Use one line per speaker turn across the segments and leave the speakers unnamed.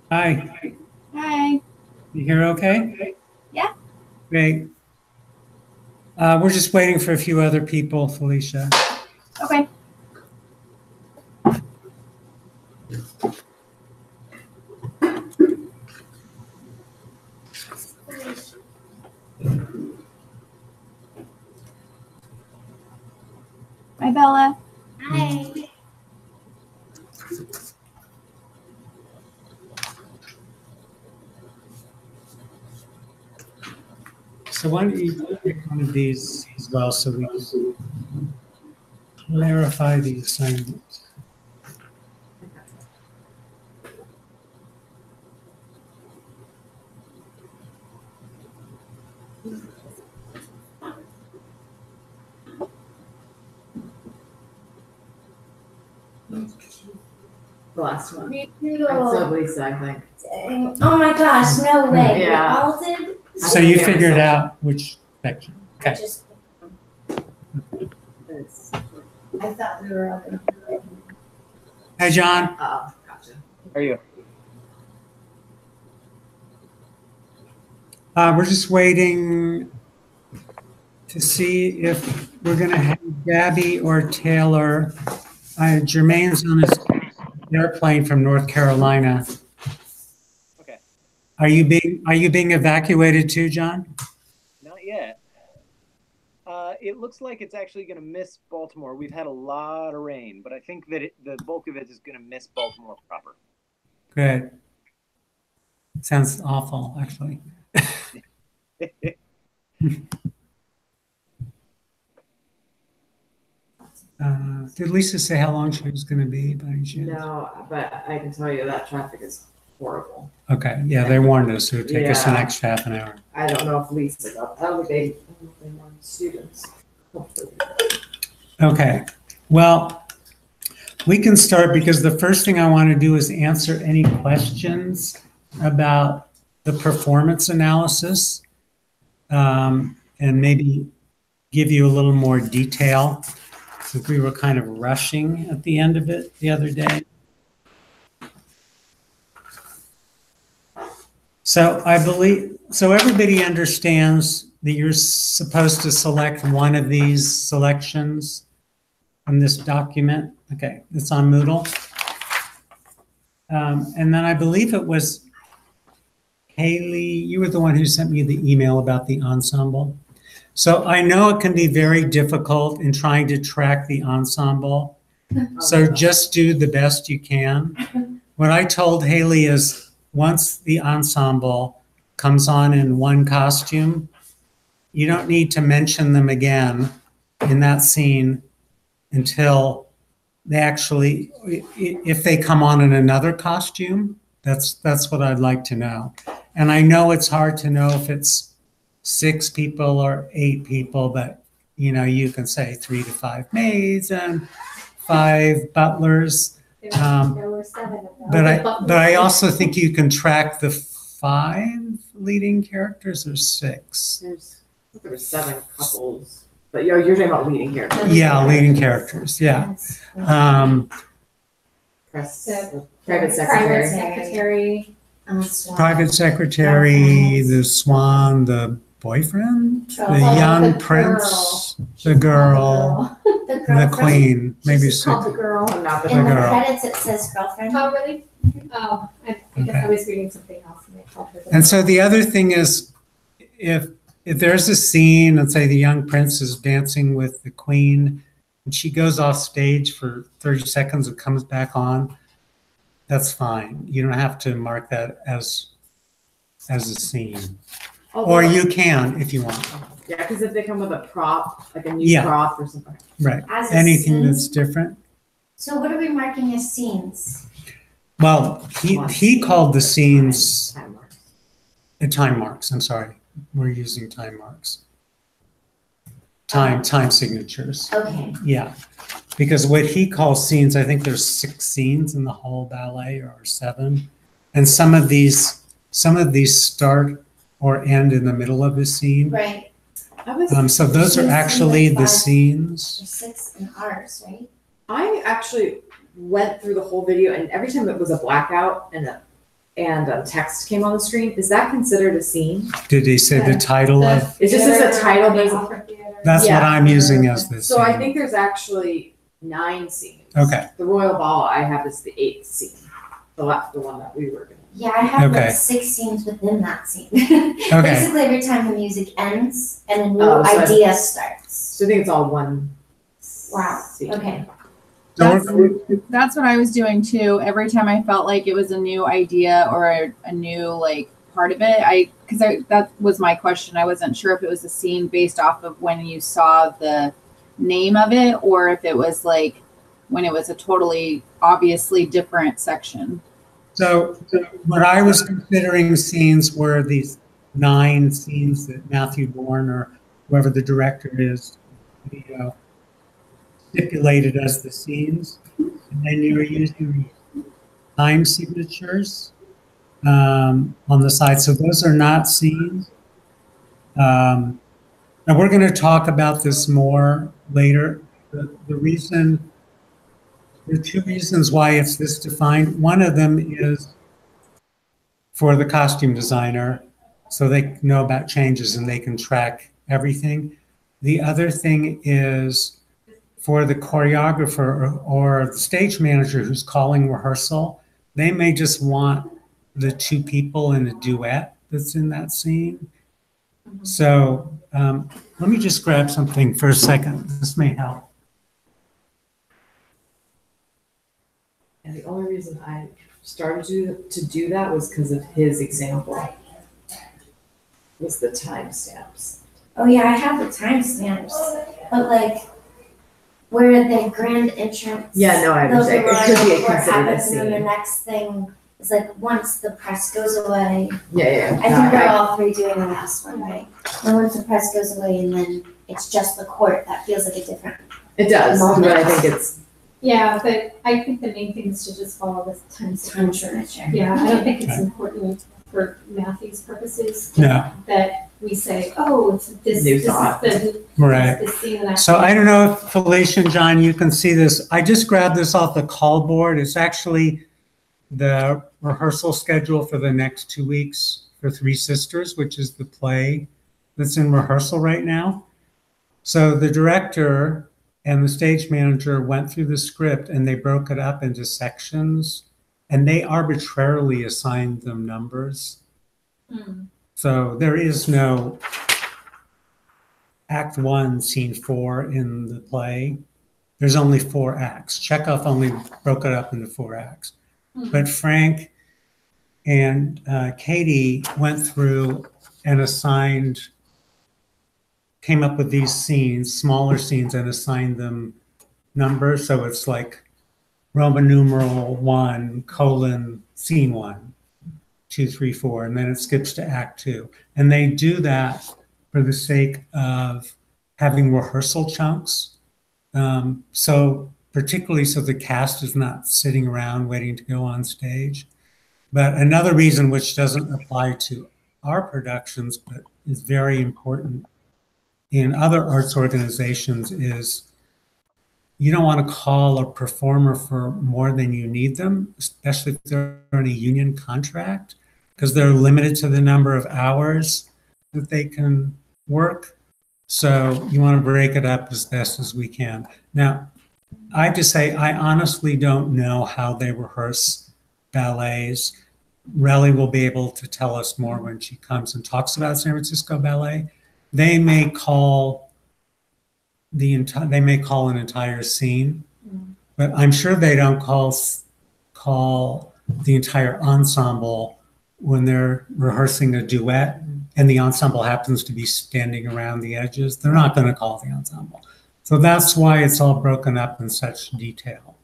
Hi.
Hi.
You hear okay?
Yeah.
Great. We're just waiting for a few other people, Felicia.
Okay. Hi, Bella.
Hi.
So why don't you pick one of these as well so we can clarify the assignment.
The last one.
Me
That's
too.
Lisa, I think.
Dang. Oh my gosh, no way.
Yeah.
We all did?
So you figured out which section.
I
Okay.
just,
It's,
I thought we were all gonna.
Hi, John.
oh, gotcha.
How are you?
We're just waiting to see if we're going to have Gabby or Taylor. Jermaine's on his airplane from North Carolina.
Okay.
Are you being evacuated too, John?
Not yet. It looks like it's actually going to miss Baltimore. We've had a lot of rain, but I think that the bulk of it is going to miss Baltimore proper.
Good. Sounds awful, actually. Did Lisa say how long she was going to be by any chance?
No, but I can tell you that traffic is horrible.
Okay, yeah, they warned us it would take us the
Yeah.
next half an hour.
I don't know if Lisa got that. They warned students. Hopefully.
Okay, well, we can start because the first thing I want to do is answer any questions about the performance analysis, and maybe give you a little more detail, since we were kind of rushing at the end of it the other day. So everybody understands that you're supposed to select one of these selections from this document. Okay, it's on Moodle. And then I believe it was Haley, you were the one who sent me the email about the ensemble. So I know it can be very difficult in trying to track the ensemble. So just do the best you can. What I told Haley is once the ensemble comes on in one costume, you don't need to mention them again in that scene until they actually, if they come on in another costume, that's what I'd like to know. And I know it's hard to know if it's 6 people or 8 people, but you can say 3 to 5 maids and 5 butlers.
There were 7 of them.
But I also think you can track the 5 leading characters or 6.
There were 7 couples, but you're talking about leading characters.
Yeah, leading characters. Yeah.
Private secretary.
Secretary.
Private secretary, the swan, the boyfriend,
Oh,
the young
the
prince, the girl,
The
the
girlfriend.
queen, maybe
She's called the girl.
I'm not the
In the
girl.
credits, it says girlfriend.
Oh, really? Oh, I guess I was reading something else and they called her. the-
And so the other thing is, if there's a scene, and say the young prince is dancing with the queen, and she goes off stage for 30 seconds and comes back on, that's fine. You don't have to mark that as a scene. Or you can if you want.
Yeah, because if they come with a prop, like a new
Yeah.
prop or something.
Right.
As a
Anything
scene?
that's different.
So what are we marking as scenes?
Well, he called the scenes
Time marks.
time marks. I'm sorry. We're using time marks. Time signatures.
Okay.
Yeah. Because what he calls scenes, I think there's 6 scenes in the whole ballet or 7. And some of these start or end in the middle of the scene.
Right.
So those are
Scenes
actually
like
the
5.
scenes.
There's 6 in ours, right?
I actually went through the whole video, and every time it was a blackout and a text came on the screen, is that considered a scene?
Did he say the title of?
It just says a title.
The
There's
opera theater.
That's what
Yeah.
I'm using as the
So I
scene.
think there's actually 9 scenes.
Okay.
The Royal Ball I have is the 8th scene, the one that we were gonna.
Yeah, I have
Okay.
like 6 scenes within that scene.
Okay.
Basically, every time the music ends and a new
Oh, so
idea starts.
So I think it's all one.
Wow.
scene.
Okay.
So we're-
That's what I was doing too. Every time I felt like it was a new idea or a new like part of it, that was my question. I wasn't sure if it was a scene based off of when you saw the name of it or if it was like when it was a totally obviously different section.
So what I was considering scenes were these 9 scenes that Matthew Bourne or whoever the director is, stipulated as the scenes. And then you're using time signatures on the side. So those are not scenes. And we're going to talk about this more later. The reason, there are 2 reasons why it's this defined. One of them is for the costume designer, so they know about changes and they can track everything. The other thing is for the choreographer or the stage manager who's calling rehearsal, they may just want the 2 people in a duet that's in that scene. So let me just grab something for a second. This may help.
And the only reason I started to do that was because of his example. Was the timestamps.
Oh yeah, I have the timestamps, but like where the grand entrance.
Yeah, no, I
those
understand. It
are
could be
running before it
considered a
happens, and then the
scene.
next thing is like once the press goes away.
Yeah.
I think we're all 3 doing the last one, right? And once the press goes away, and then it's just the court. That feels like a different.
It does, but I
Moments.
think it's,
Yeah, but I think the main thing is to just follow the time
Time
signature.
signature.
Yeah, I don't think it's important for Matthew's purposes
No,
that we say, oh, it's this,
New
this is
thought.
the,
right.
this scene and that.
So I don't know if Felicia and John, you can see this. I just grabbed this off the call board. It's actually the rehearsal schedule for the next 2 weeks for 3 Sisters, which is the play that's in rehearsal right now. So the director and the stage manager went through the script and they broke it up into sections and they arbitrarily assigned them numbers. So there is no Act 1, Scene 4 in the play. There's only 4 acts. Chekhov only broke it up into 4 acts. But Frank and Katie went through and came up with these scenes, smaller scenes, and assigned them numbers. So it's like Roman numeral 1, scene 1, 2, 3, 4, and then it skips to Act 2. And they do that for the sake of having rehearsal chunks. So particularly so the cast is not sitting around waiting to go on stage. But another reason, which doesn't apply to our productions, but is very important in other arts organizations, is you don't want to call a performer for more than you need them, especially if they're in a union contract, because they're limited to the number of hours. that they can work. So you want to break it up as best as we can. Now, I have to say, I honestly don't know how they rehearse ballets. Relly will be able to tell us more when she comes and talks about San Francisco Ballet. They may call an entire scene, but I'm sure they don't call the entire ensemble when they're rehearsing a duet and the ensemble happens to be standing around the edges. They're not going to call the ensemble. So that's why it's all broken up in such detail.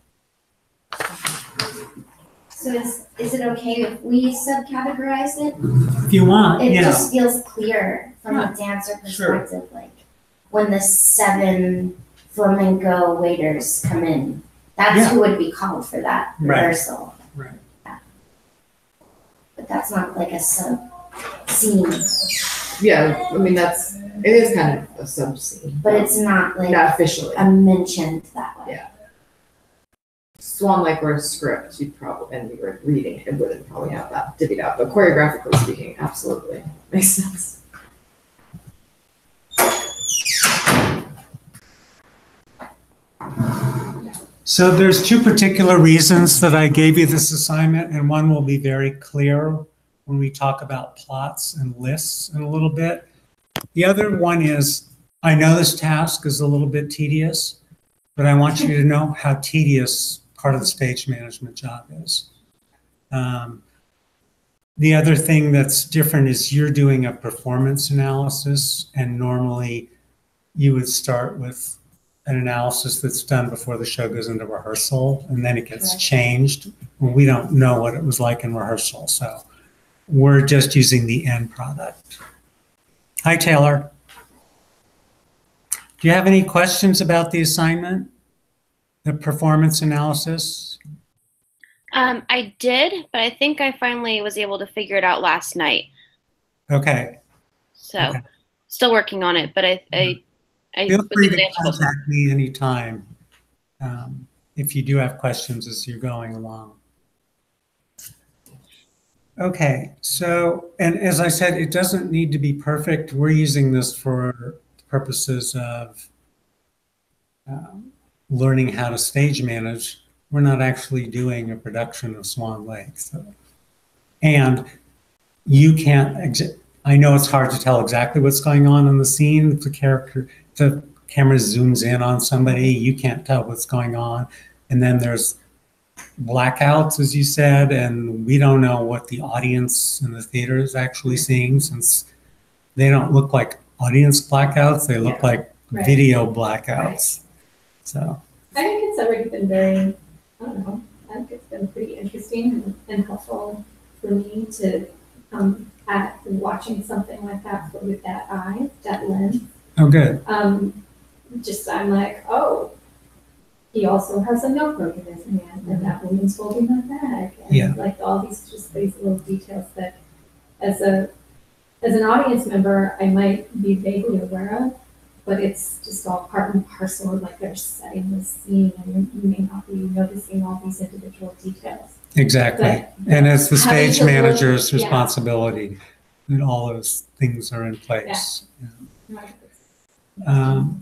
So is it okay if we subcategorize it?
If you want,
It
yeah.
just feels clear from a dancer
Sure.
perspective, like when the 7 flamenco waiters come in, that's
Yeah.
who would be called for that
Right.
rehearsal.
Right.
But that's not like a sub scene,
Yeah, I mean, it is kind of a sub-scene.
but it's not like
Not officially.
mentioned that way.
Yeah. Swan Lake were a script, you'd probably, and we were reading it, wouldn't probably have that divvied out, but choreographically speaking, absolutely, makes sense.
So there's 2 particular reasons that I gave you this assignment, and one will be very clear when we talk about plots and lists in a little bit. The other one is, I know this task is a little bit tedious, but I want you to know how tedious part of the stage management job is. The other thing that's different is you're doing a performance analysis, and normally you would start with an analysis that's done before the show goes into rehearsal, and then it gets
Correct.
changed. We don't know what it was like in rehearsal, so we're just using the end product. Hi, Taylor. Do you have any questions about the assignment, the performance analysis?
I did, but I think I finally was able to figure it out last night.
Okay.
So
Okay.
still working on it, but I
Feel
was
free
able
to
to answer both.
contact me anytime if you do have questions as you're going along. Okay, so, and as I said, it doesn't need to be perfect. We're using this for purposes of learning how to stage manage. We're not actually doing a production of Swan Lake. So. And you can't, I know it's hard to tell exactly what's going on in the scene. If the camera zooms in on somebody, you can't tell what's going on. And then there's blackouts, as you said, and we don't know what the audience in the theater is actually seeing, since they don't look like audience blackouts, they look like
Right.
video blackouts. So,
I think it's already been very, I don't know, I think it's been pretty interesting and helpful for me to at watching something like that with that eye, that lens.
oh, good.
Just I'm like, oh, he also has a notebook in his hand, and that woman's holding a bag, and
Yeah.
like all these little details that, as an audience member, I might be vaguely aware of, but it's just all part and parcel of like they're setting the scene, and you may not be noticing all these individual details.
Exactly.
But
And it's the
having
stage
to look-
manager's
yeah.
responsibility that all those things are in place. Yeah.
So,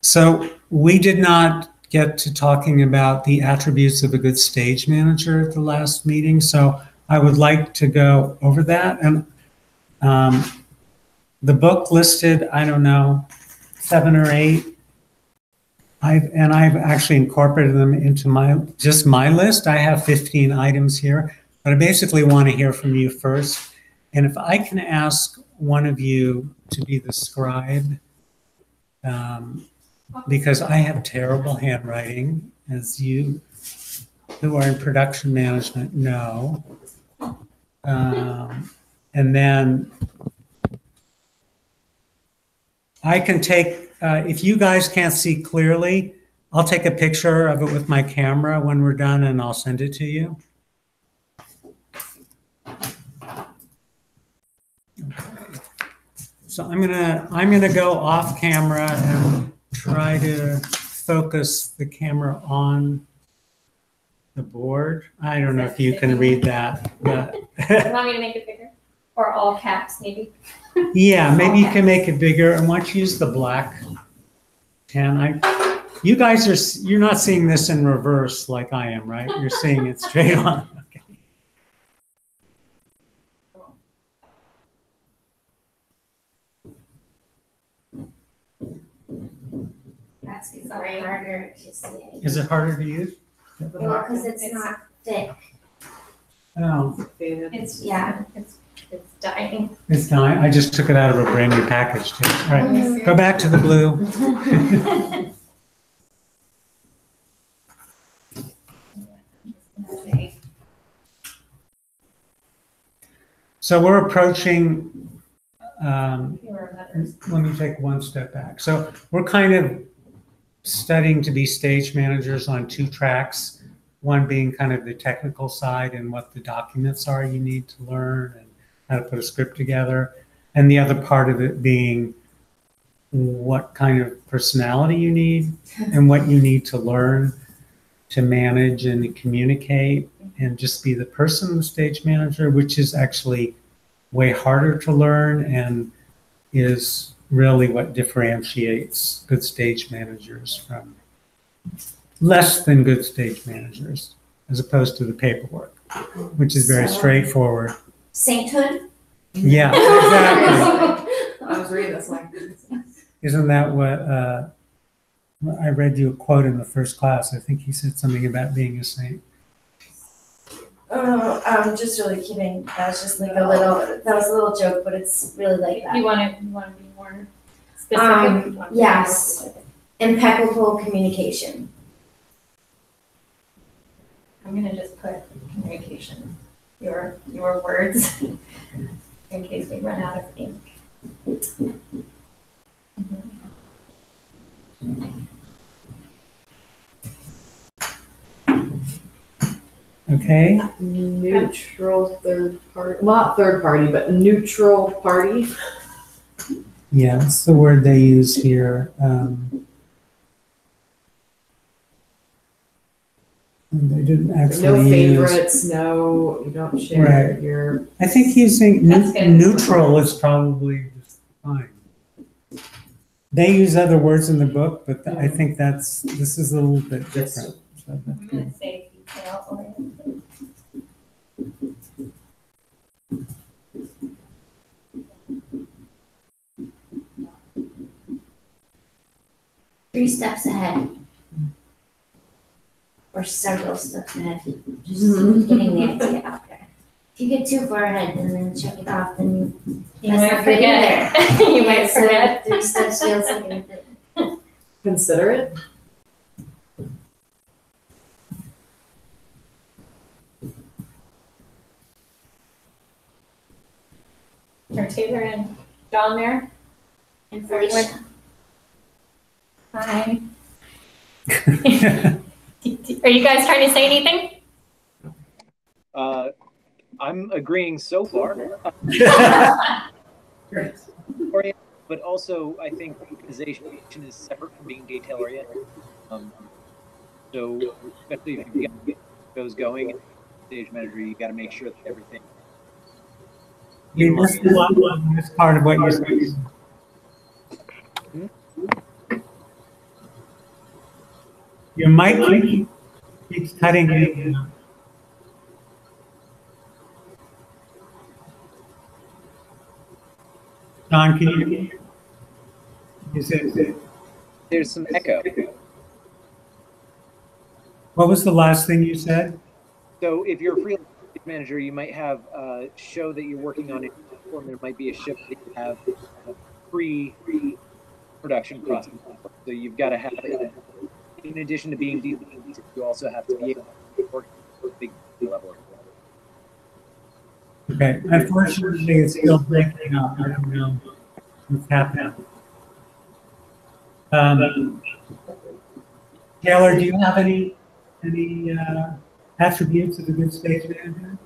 So we did not get to talking about the attributes of a good stage manager at the last meeting, so I would like to go over that. And the book listed, I don't know, 7 or 8. I've actually incorporated them into my list. I have 15 items here, but I basically want to hear from you first. And if I can ask one of you to be the scribe, because I have terrible handwriting, as you who are in production management know. And then I can take, if you guys can't see clearly, I'll take a picture of it with my camera when we're done and I'll send it to you. Okay. So I'm gonna go off camera and try to focus the camera on the board. I don't know if you can read that, but
you want me to make it bigger? Or all caps, maybe.
Yeah, maybe you can make it bigger, and why don't you use the black pen? You guys you're not seeing this in reverse like I am, right? You're seeing it straight on. Okay.
That's harder to see.
Is it harder to use?
Well, because it's not thick.
Oh,
It's,
Yeah.
it's dying.
it's not. I just took it out of a brand new package too. All right, go back to the blue. So we're approaching, let me take one step back. So we're kind of studying to be stage managers on two tracks, one being kind of the technical side and what the documents are you need to learn and how to put a script together. And the other part of it being what kind of personality you need and what you need to learn to manage and communicate and just be the person, the stage manager, which is actually way harder to learn and is really what differentiates good stage managers from less than good stage managers, as opposed to the paperwork, which is very straightforward.
Sainthood?
Yeah, exactly.
I was reading this like.
Isn't that what I read you a quote in the first class? I think he said something about being a saint.
Oh, I'm just really kidding. That was just like a little joke, but it's really like that.
You want to be more specific? You want to be more
Yes.
specific.
Impeccable communication.
I'm gonna just put communication, your words, in case we run out of ink.
Okay.
Neutral third party, well, not third party, but neutral party.
Yeah, that's the word they use here. And they didn't actually
No
use.
favorites, no, you don't share
Right.
your.
I think using
That's good.
neutral is probably just fine. They use other words in the book, but I think this is a little bit different. So that's
I'm
good.
gonna say detail oriented.
Three steps ahead. Or several steps ahead. Just getting the idea out there. If you get too far ahead and then check it off, then
You
that's
might
not good
forget.
either.
You might
So
forget.
3 steps feels like a bit.
Considerate.
Are Taylor and John there?
And Felicia.
Hi. Are you guys trying to say anything?
I'm agreeing so far. But also, I think organization is separate from being detail oriented. So, especially if you've got those going, and stage manager, you got to make sure that everything.
You missed one this part of what you're saying. Your mic keeps cutting in. John, can you?
There's some echo.
What was the last thing you said?
So, if you're a freelance manager, you might have a show that you're working on, and there might be a shift that you have pre-production process. So you've got to have, in addition to being decent, you also have to be able to work at a big level.
Okay, unfortunately, it's still breaking up. I don't know what's happening. Taylor, do you have any attributes of a good stage manager?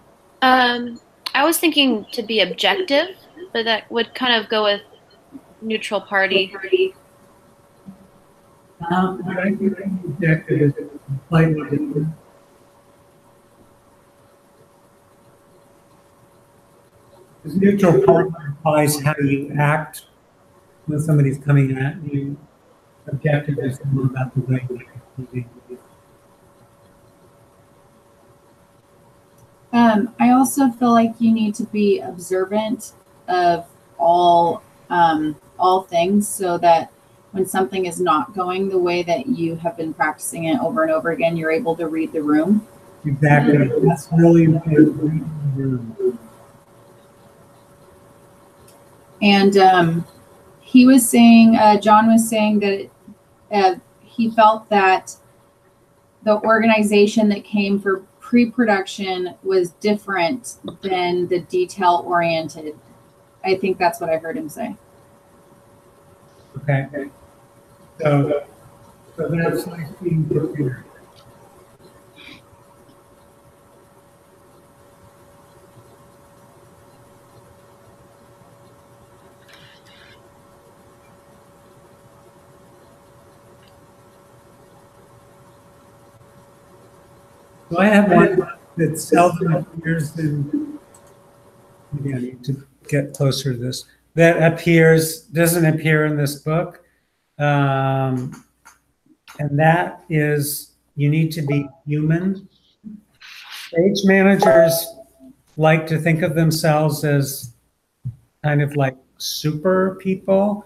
I was thinking to be objective, but that would kind of go with neutral party.
But I think objective is slightly different. Because neutral partner implies how you act when somebody's coming at you. Objective is more about the way you behave.
I also feel like you need to be observant of all things, so that when something is not going the way that you have been practicing it over and over again, you're able to read the room.
Exactly. That's really important. Reading the room.
And he was saying, John was saying that he felt that the organization that came for pre-production was different than the detail-oriented. I think that's what I heard him say.
Okay. So that's like being prepared. So I have one that seldom appears in, maybe I need to get closer to this, that doesn't appear in this book. And that is, you need to be human. Stage managers like to think of themselves as kind of like super people.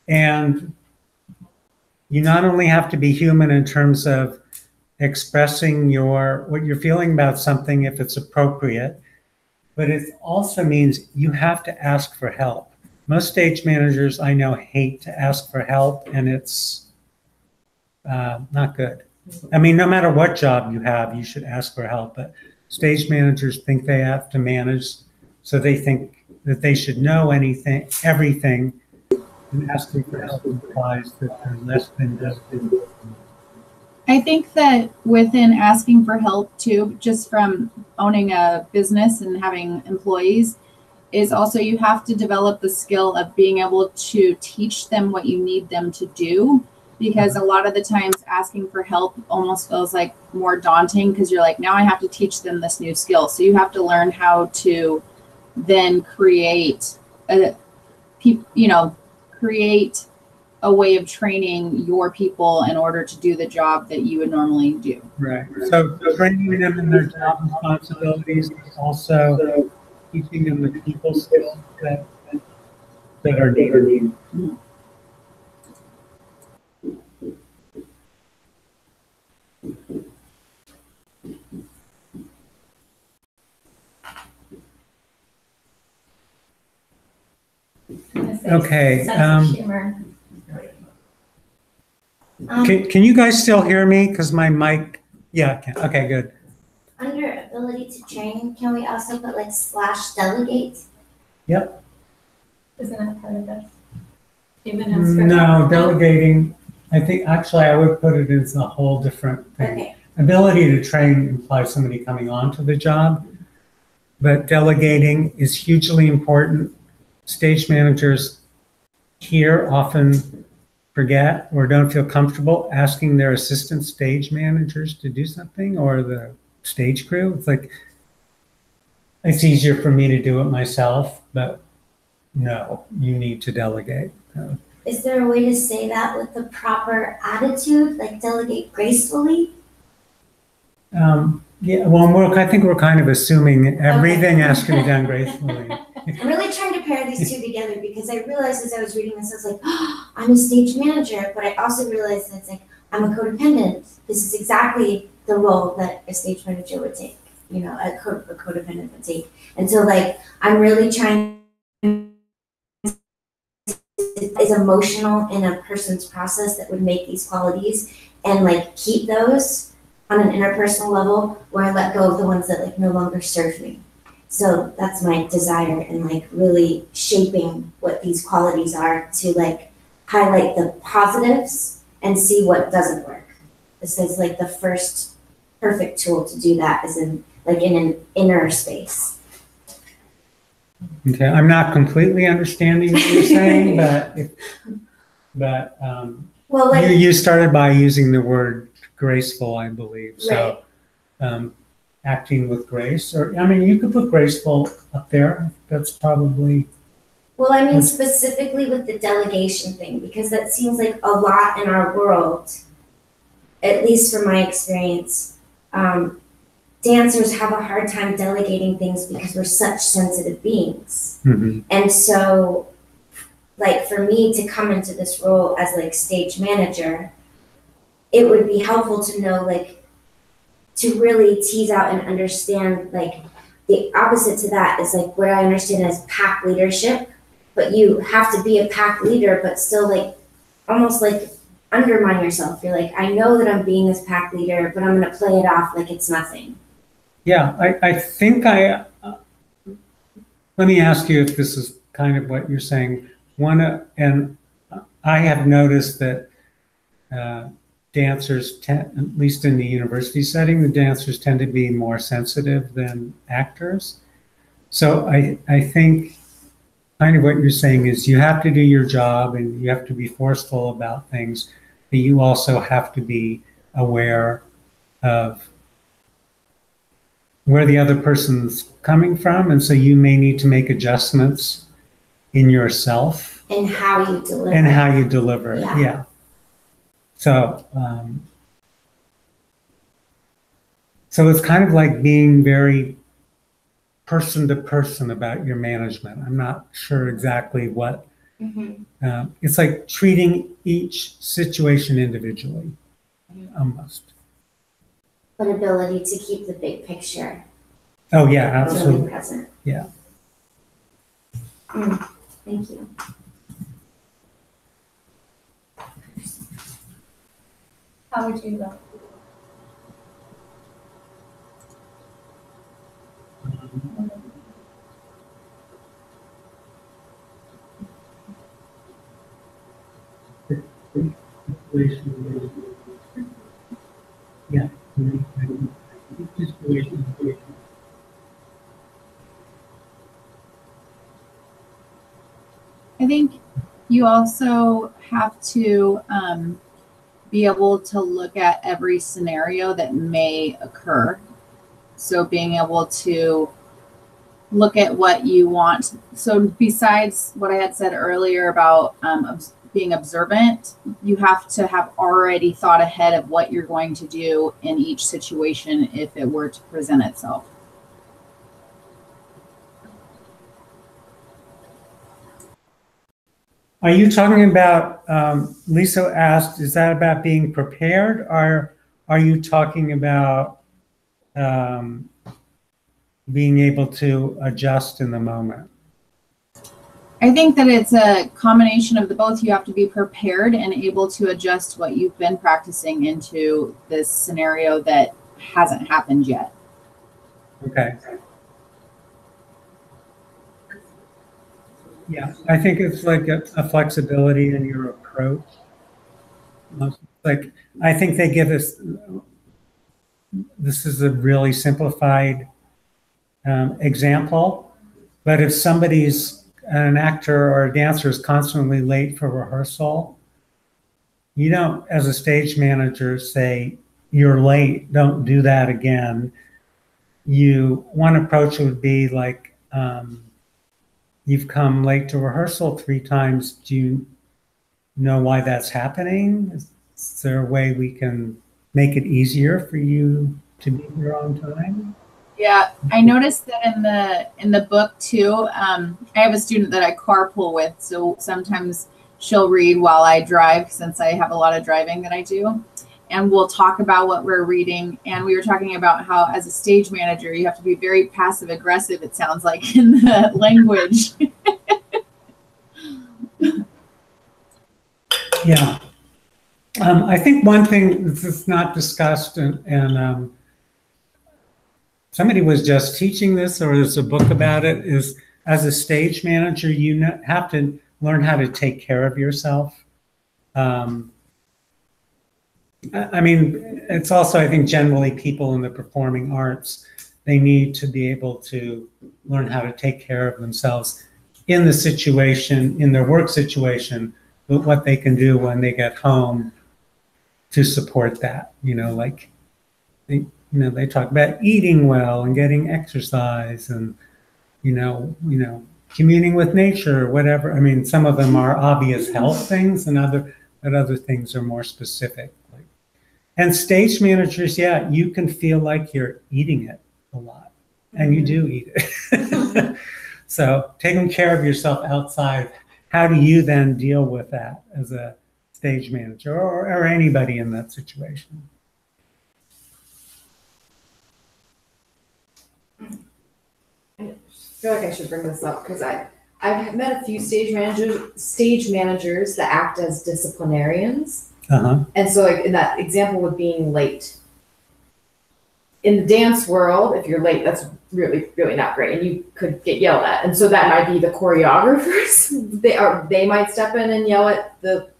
And you not only have to be human in terms of expressing what you're feeling about something if it's appropriate, but it also means you have to ask for help. Most stage managers I know hate to ask for help, and it's not good. I mean, no matter what job you have, you should ask for help, but stage managers think they have to manage, so they think that they should know everything, and asking for help implies that they're less than destined.
I think that within asking for help too, just from owning a business and having employees, is also you have to develop the skill of being able to teach them what you need them to do. Because a lot of the times asking for help almost feels like more daunting, because you're like, now I have to teach them this new skill. So you have to learn how to then create a way of training your people in order to do the job that you would normally do.
Right. So training them in their job responsibilities is also teaching them the people skills that are needed.
Mm-hmm.
Okay.
Sense of humor.
Can you guys still hear me? Because my mic, yeah, I can. Okay, good.
Under ability to train, can we also put like /delegate?
Yep.
Isn't that part of this? Human aspect?
No, delegating, I think actually I would put it as a whole different thing.
Okay.
Ability to train implies somebody coming onto the job, but delegating is hugely important. Stage managers here often forget or don't feel comfortable asking their assistant stage managers to do something, or the stage crew. It's like, it's easier for me to do it myself, but no, you need to delegate.
Is there a way to say that with the proper attitude, like delegate gracefully?
Yeah, well, I think we're kind of assuming everything has to be done gracefully.
I'm really trying to pair these two together, because I realized as I was reading this, I was like, oh, I'm a stage manager, but I also realized that it's like, I'm a codependent. This is exactly the role that a stage manager would take, you know, a codependent would take. And so like, I'm really trying is emotional in a person's process that would make these qualities, and like keep those on an interpersonal level where I let go of the ones that like no longer serve me. So that's my desire in like really shaping what these qualities are, to like highlight the positives and see what doesn't work. This is like the first perfect tool to do that, is in an inner space.
Okay, I'm not completely understanding what you're saying, but
Well, like,
you started by using the word graceful, I believe. So acting with grace, or, I mean, you could put graceful up there. That's probably,
Well, I mean specifically with the delegation thing, because that seems like a lot in our world, at least from my experience. Dancers have a hard time delegating things because we're such sensitive beings.
mhm.
And so, like, for me to come into this role as like stage manager, it would be helpful to know, like, to really tease out and understand, like, the opposite to that is like what I understand as pack leadership, but you have to be a pack leader, but still like, almost like undermine yourself. You're like, I know that I'm being this pack leader, but I'm gonna play it off like it's nothing.
Yeah, I think let me ask you if this is kind of what you're saying. And I have noticed that dancers tend, at least in the university setting, the dancers tend to be more sensitive than actors. So I think kind of what you're saying is you have to do your job and you have to be forceful about things, but you also have to be aware of where the other person's coming from. And so you may need to make adjustments in yourself
And how you deliver.
and how you deliver it.
Yeah.
Yeah. So, so it's kind of like being very person to person about your management. I'm not sure exactly what, it's like treating each situation individually, almost.
But ability to keep the big picture
Oh, yeah,
really
absolutely.
present.
Yeah.
Thank you.
How would you go?
Yeah.
I think you also have to be able to look at every scenario that may occur. So being able to look at what you want. So besides what I had said earlier about being observant, you have to have already thought ahead of what you're going to do in each situation if it were to present itself.
Are you talking about, Lisa asked, is that about being prepared, or are you talking about being able to adjust in the moment?
I think that it's a combination of the both. You have to be prepared and able to adjust what you've been practicing into this scenario that hasn't happened yet.
Okay. Yeah, I think it's like a flexibility in your approach. Like, I think they give us, this is a really simplified example, but if somebody's an actor or a dancer is constantly late for rehearsal, you don't, as a stage manager, say, you're late, don't do that again. One approach would be like, you've come late to rehearsal 3 times. Do you know why that's happening? Is there a way we can make it easier for you to be here on time?
Yeah, I noticed that in the book too. I have a student that I carpool with, so sometimes she'll read while I drive, since I have a lot of driving that I do, and we'll talk about what we're reading. And we were talking about how, as a stage manager, you have to be very passive aggressive, it sounds like, in the language.
Yeah. I think one thing that's not discussed, and somebody was just teaching this, or there's a book about it, is as a stage manager, you have to learn how to take care of yourself. I mean, it's also, I think, generally people in the performing arts, they need to be able to learn how to take care of themselves in the situation, in their work situation, but what they can do when they get home to support that, you know, like they talk about eating well and getting exercise and, communing with nature or whatever. I mean, some of them are obvious health things and other things are more specific. And stage managers, yeah, you can feel like you're eating it a lot, and you do eat it. So taking care of yourself outside, how do you then deal with that as a stage manager or anybody in that situation?
I feel like I should bring this up because I've met a few stage managers that act as disciplinarians.
Uh-huh.
And so like in that example with being late. In the dance world, if you're late, that's really, really not great. And you could get yelled at. And so that might be the choreographers. They might step in and yell at the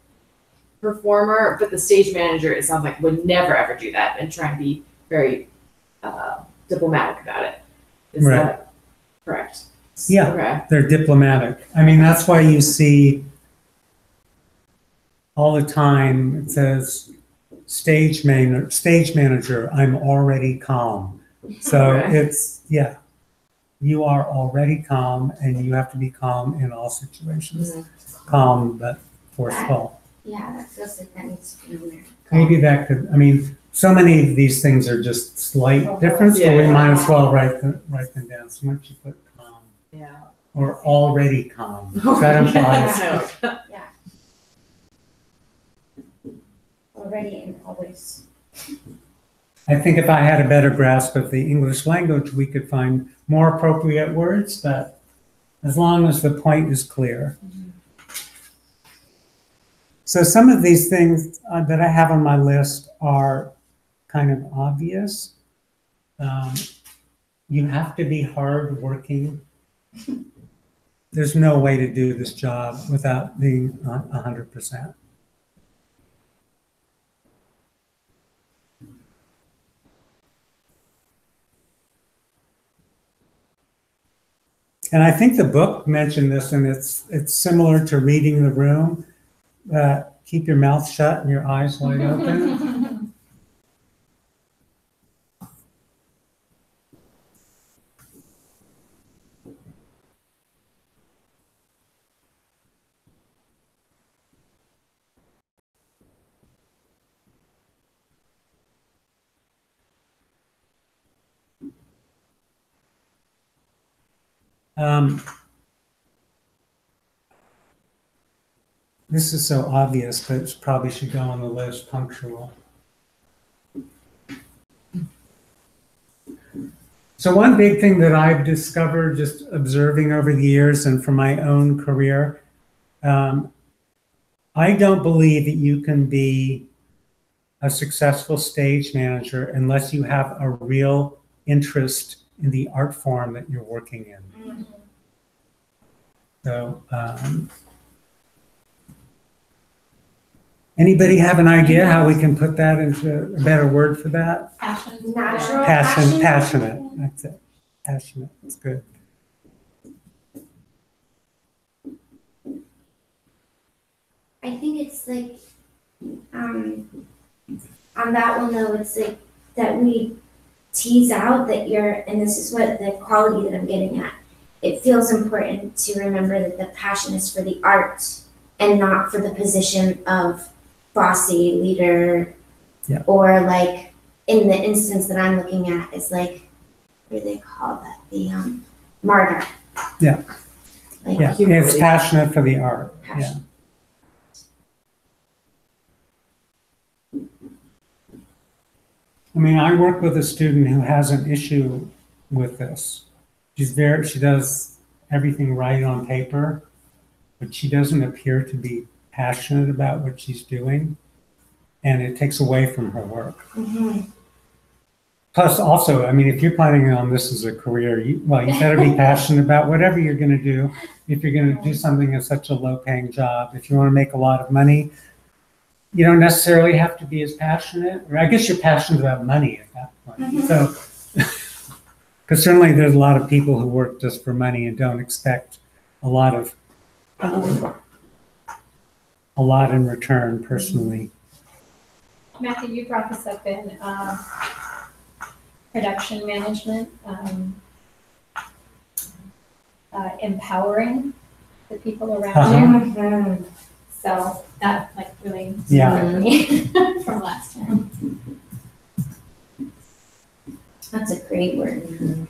performer, but the stage manager, it sounds like, would never ever do that and try and be very diplomatic about it. Is
Right.
that correct?
Yeah.
Okay.
They're diplomatic. I mean, that's why you see all the time it says stage manager, I'm already calm. So
Okay.
it's, yeah, you are already calm and you have to be calm in all situations. Calm, but forceful.
Yeah, that feels like that needs to be in there.
Maybe that could, I mean, so many of these things are just slight difference, but we
Yeah.
might as well write them down. So why don't you put calm
Yeah.
or already calm? That implies.
Yeah. Already and always.
I think if I had a better grasp of the English language, we could find more appropriate words, but as long as the point is clear. So some of these things that I have on my list are kind of obvious. You have to be hardworking. There's no way to do this job without being 100%. And I think the book mentioned this, and it's similar to reading the room. Keep your mouth shut and your eyes wide open. This is so obvious, but it probably should go on the list, punctual. So one big thing that I've discovered just observing over the years and from my own career, I don't believe that you can be a successful stage manager unless you have a real interest in the art form that you're working in. So, anybody have an idea how we can put that into a better word for that?
Passion.
Natural
Passionate. That's it. Passionate. That's good.
I think it's like, on that one though, it's like that we tease out that and this is what the quality that I'm getting at. It feels important to remember that the passion is for the art and not for the position of bossy leader.
Yeah.
Or like in the instance that I'm looking at is like, what do they call that? The martyr.
Yeah.
Like,
Yeah, it's passionate for the art. Yeah. I mean, I work with a student who has an issue with this. She does everything right on paper, but she doesn't appear to be passionate about what she's doing, and it takes away from her work.
Mhm.
Plus, also, I mean, if you're planning on this as a career, you better be passionate about whatever you're going to do. If you're going to do something in such a low-paying job, if you want to make a lot of money, you don't necessarily have to be as passionate. Or I guess you're passionate about money at that point.
Mhm.
So, because certainly there's a lot of people who work just for money and don't expect a lot in return personally.
Matthew, you brought this up in production management, empowering the people around you.
Mhm.
So that like really
Yeah.
inspired me from last time.
That's a great word.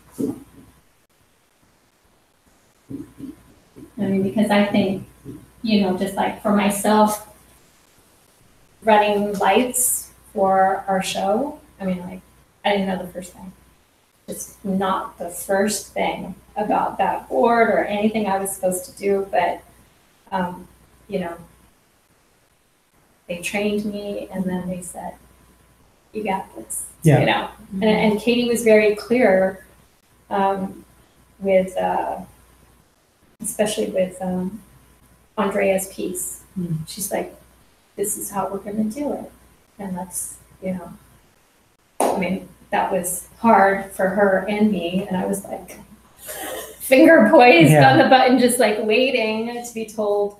I mean, because I think, you know, just like for myself, running lights for our show, I mean, like, I didn't know the first thing. It's not the first thing about that board or anything I was supposed to do, but, you know, they trained me and then they said, you got this,
Yeah.
you know? And Katie was very clear with, especially with Andrea's piece. She's like, this is how we're gonna do it. And that's, you know, I mean, that was hard for her and me. And I was like, finger poised
Yeah.
on the button, just like waiting to be told,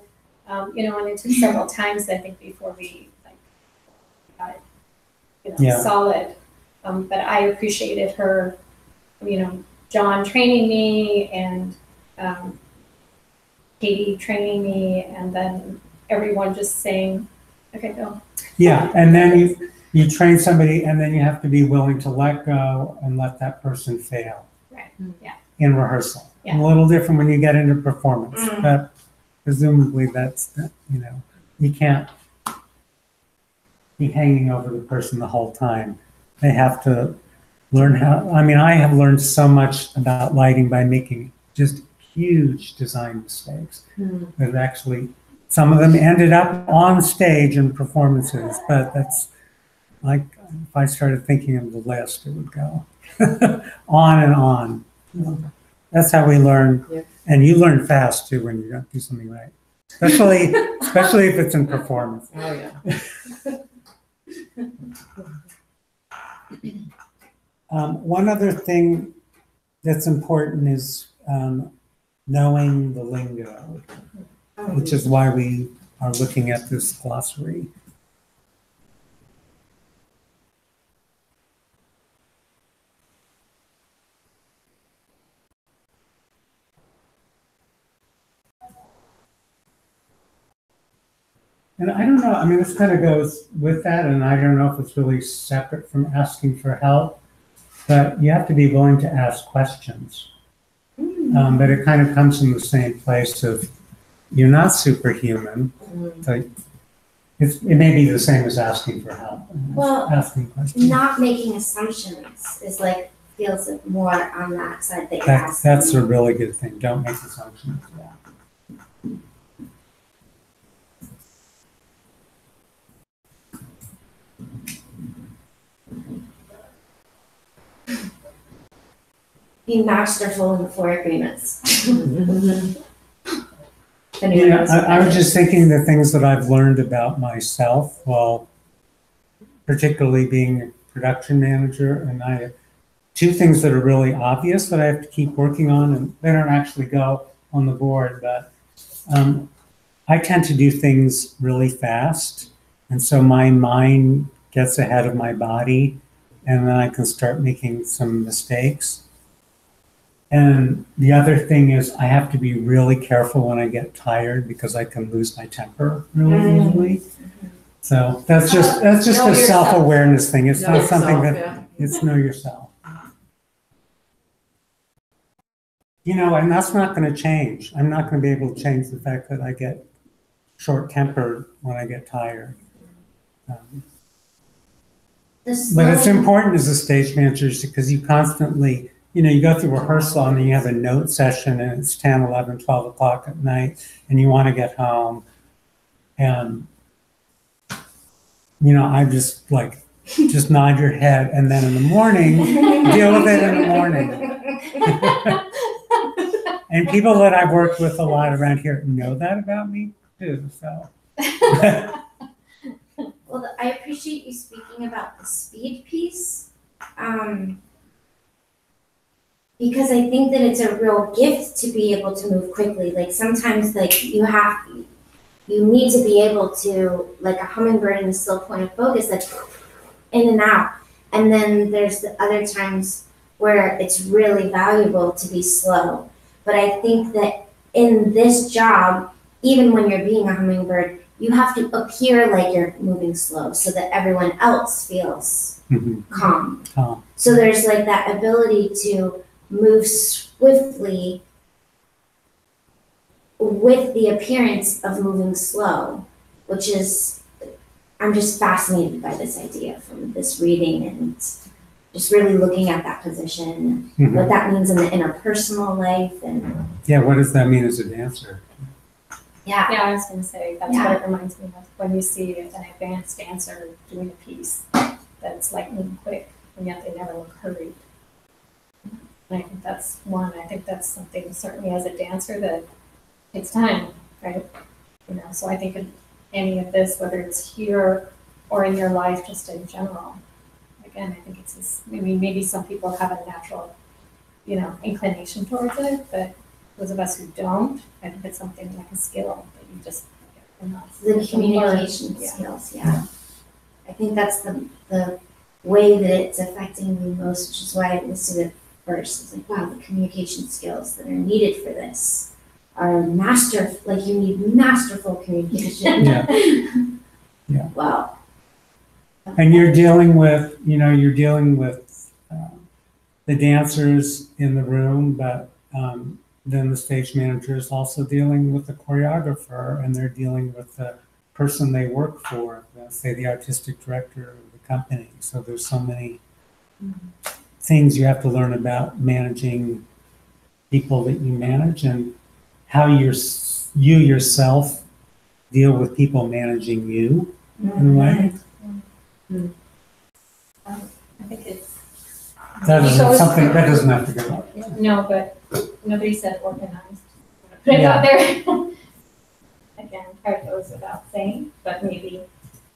you know, and it took several times, I think, before we like got it, you know,
Yeah.
solid. But I appreciated her, you know, John training me and Katie training me, and then everyone just saying, okay, go.
Yeah, and then you train somebody, and then you have to be willing to let go and let that person fail.
Right, yeah.
In rehearsal.
Yeah.
A little different when you get into performance,
Mm.
but presumably that's, you know, you can't be hanging over the person the whole time. They have to learn how, I mean, I have learned so much about lighting by making just huge design mistakes. That actually, some of them ended up on stage in performances, but that's like, if I started thinking of the list, it would go on and on. That's how we learn.
Yeah.
And you learn fast too when you don't do something right. Especially if it's in performance.
Oh, yeah.
One other thing that's important is knowing the lingo, which is why we are looking at this glossary. And I don't know, I mean, this kind of goes with that, and I don't know if it's really separate from asking for help, but you have to be willing to ask questions. But it kind of comes from the same place of, you're not superhuman. So it may be the same as asking for help.
Well,
asking questions.
Not making assumptions is like, feels more on that side that you're asking.
That's a really good thing. Don't make assumptions. Yeah.
Be masterful in the 4 agreements.
Yeah, I was just thinking the things that I've learned about myself while particularly being a production manager, and I have 2 things that are really obvious that I have to keep working on, and they don't actually go on the board, but I tend to do things really fast, and so my mind gets ahead of my body, and then I can start making some mistakes. And the other thing is I have to be really careful when I get tired because I can lose my temper really easily. So that's just
Know
a
yourself.
self-awareness thing. It's
Know
not something
yourself,
that,
yeah.
it's know yourself. You know, and that's not going to change. I'm not going to be able to change the fact that I get short-tempered when I get tired. But it's important as a stage manager because you constantly, you know, you go through rehearsal and then you have a note session and it's 10, 11, 12 o'clock at night and you want to get home. And, you know, I just like, just nod your head and then in the morning, deal with it in the morning. And people that I've worked with a lot around here know that about me too, so.
Well, I appreciate you speaking about the speed piece. Because I think that it's a real gift to be able to move quickly. Like sometimes like you need to be able to, like a hummingbird in a still point of focus, like in and out. And then there's the other times where it's really valuable to be slow. But I think that in this job, even when you're being a hummingbird, you have to appear like you're moving slow so that everyone else feels calm.
Calm.
So there's like that ability to move swiftly with the appearance of moving slow, which is, I'm just fascinated by this idea from this reading and just really looking at that position, what that means in the interpersonal life and.
Yeah, what does that mean as a dancer?
Yeah.
Yeah, I was gonna say, that's
Yeah.
what it reminds me of, when you see an advanced dancer doing a piece that's lightning quick, and yet they never look hurried. And I think that's one, I think that's something certainly as a dancer that takes time, right? You know, so I think in any of this, whether it's here or in your life, just in general, again, I think it's this, maybe some people have a natural, inclination towards it, but those of us who don't, I think it's something like a skill that you just,
The communication
Yeah.
skills, yeah. I think that's the way that it's affecting me most, which is why I listed it first. It's like, wow, the communication skills that are needed for this are you need masterful communication.
Yeah. Yeah.
Wow.
And you're dealing with, the dancers in the room, but then the stage manager is also dealing with the choreographer, and they're dealing with the person they work for, say the artistic director of the company. So there's so many things you have to learn about managing people that you manage and how you yourself deal with people managing you in a way.
I think it's.
That doesn't have to go.
No, but nobody said organized. Put it out there. Again, part goes without saying, but maybe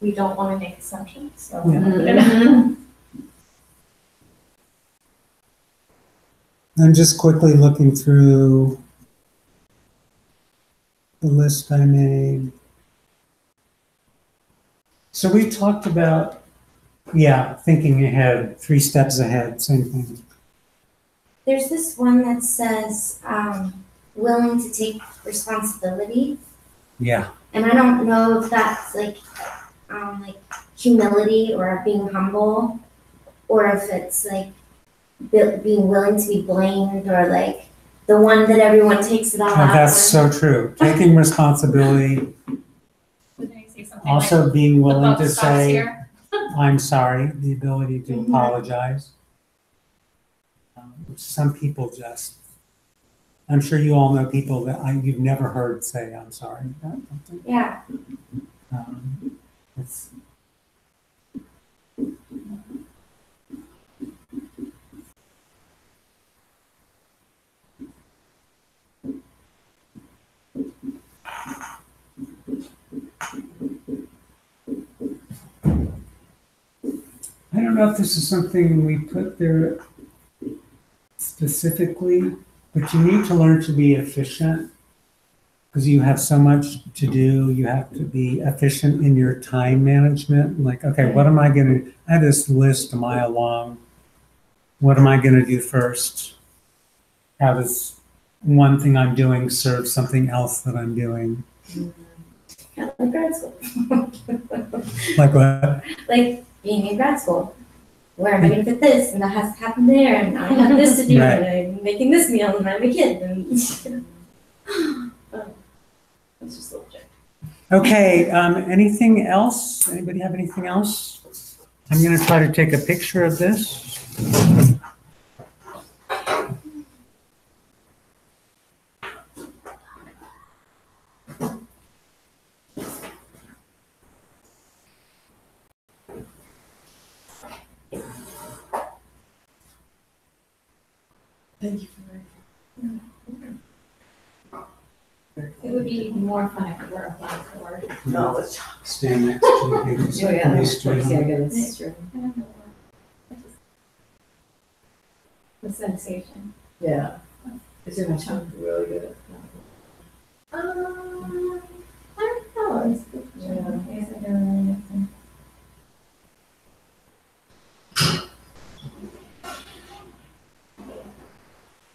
we don't want to make assumptions, so.
Yeah.
put it out.
I'm just quickly looking through the list I made. So we talked about, thinking ahead, 3 steps ahead, same thing.
There's this one that says, willing to take responsibility.
Yeah.
And I don't know if that's like humility or being humble, or if it's like being willing to be blamed, or like the one that everyone takes it all out
That's
on.
so true. Taking responsibility,
Didn't I say something
also
like,
being
the
willing
buck
to
stops
say,
here?
I'm sorry, the ability to apologize. Which some people just, I'm sure you all know people that you've never heard say, I'm sorry.
Yeah.
It's, I don't know if this is something we put there specifically, but you need to learn to be efficient because you have so much to do. You have to be efficient in your time management. Like, okay, what am I going to, I have this list a mile long. What am I going to do first? How does one thing I'm doing serve something else that I'm doing?
Kind of like grad school.
Like what?
Like being in grad school. Where am I going to fit this? And that has to happen there. And I have this to do.
Right.
And I'm making this meal. And I have a kid. And that's just a little joke.
Okay, anything else? Anybody have anything else? I'm going to try to take a picture of this.
Thank you It would be more fun if it were a blackboard.
No, let's stand next to you.
Oh, yeah, that's true.
I don't know. The sensation.
Yeah. Is your tongue really good?
I don't know. It's good.
Yeah.
Yes, I don't know.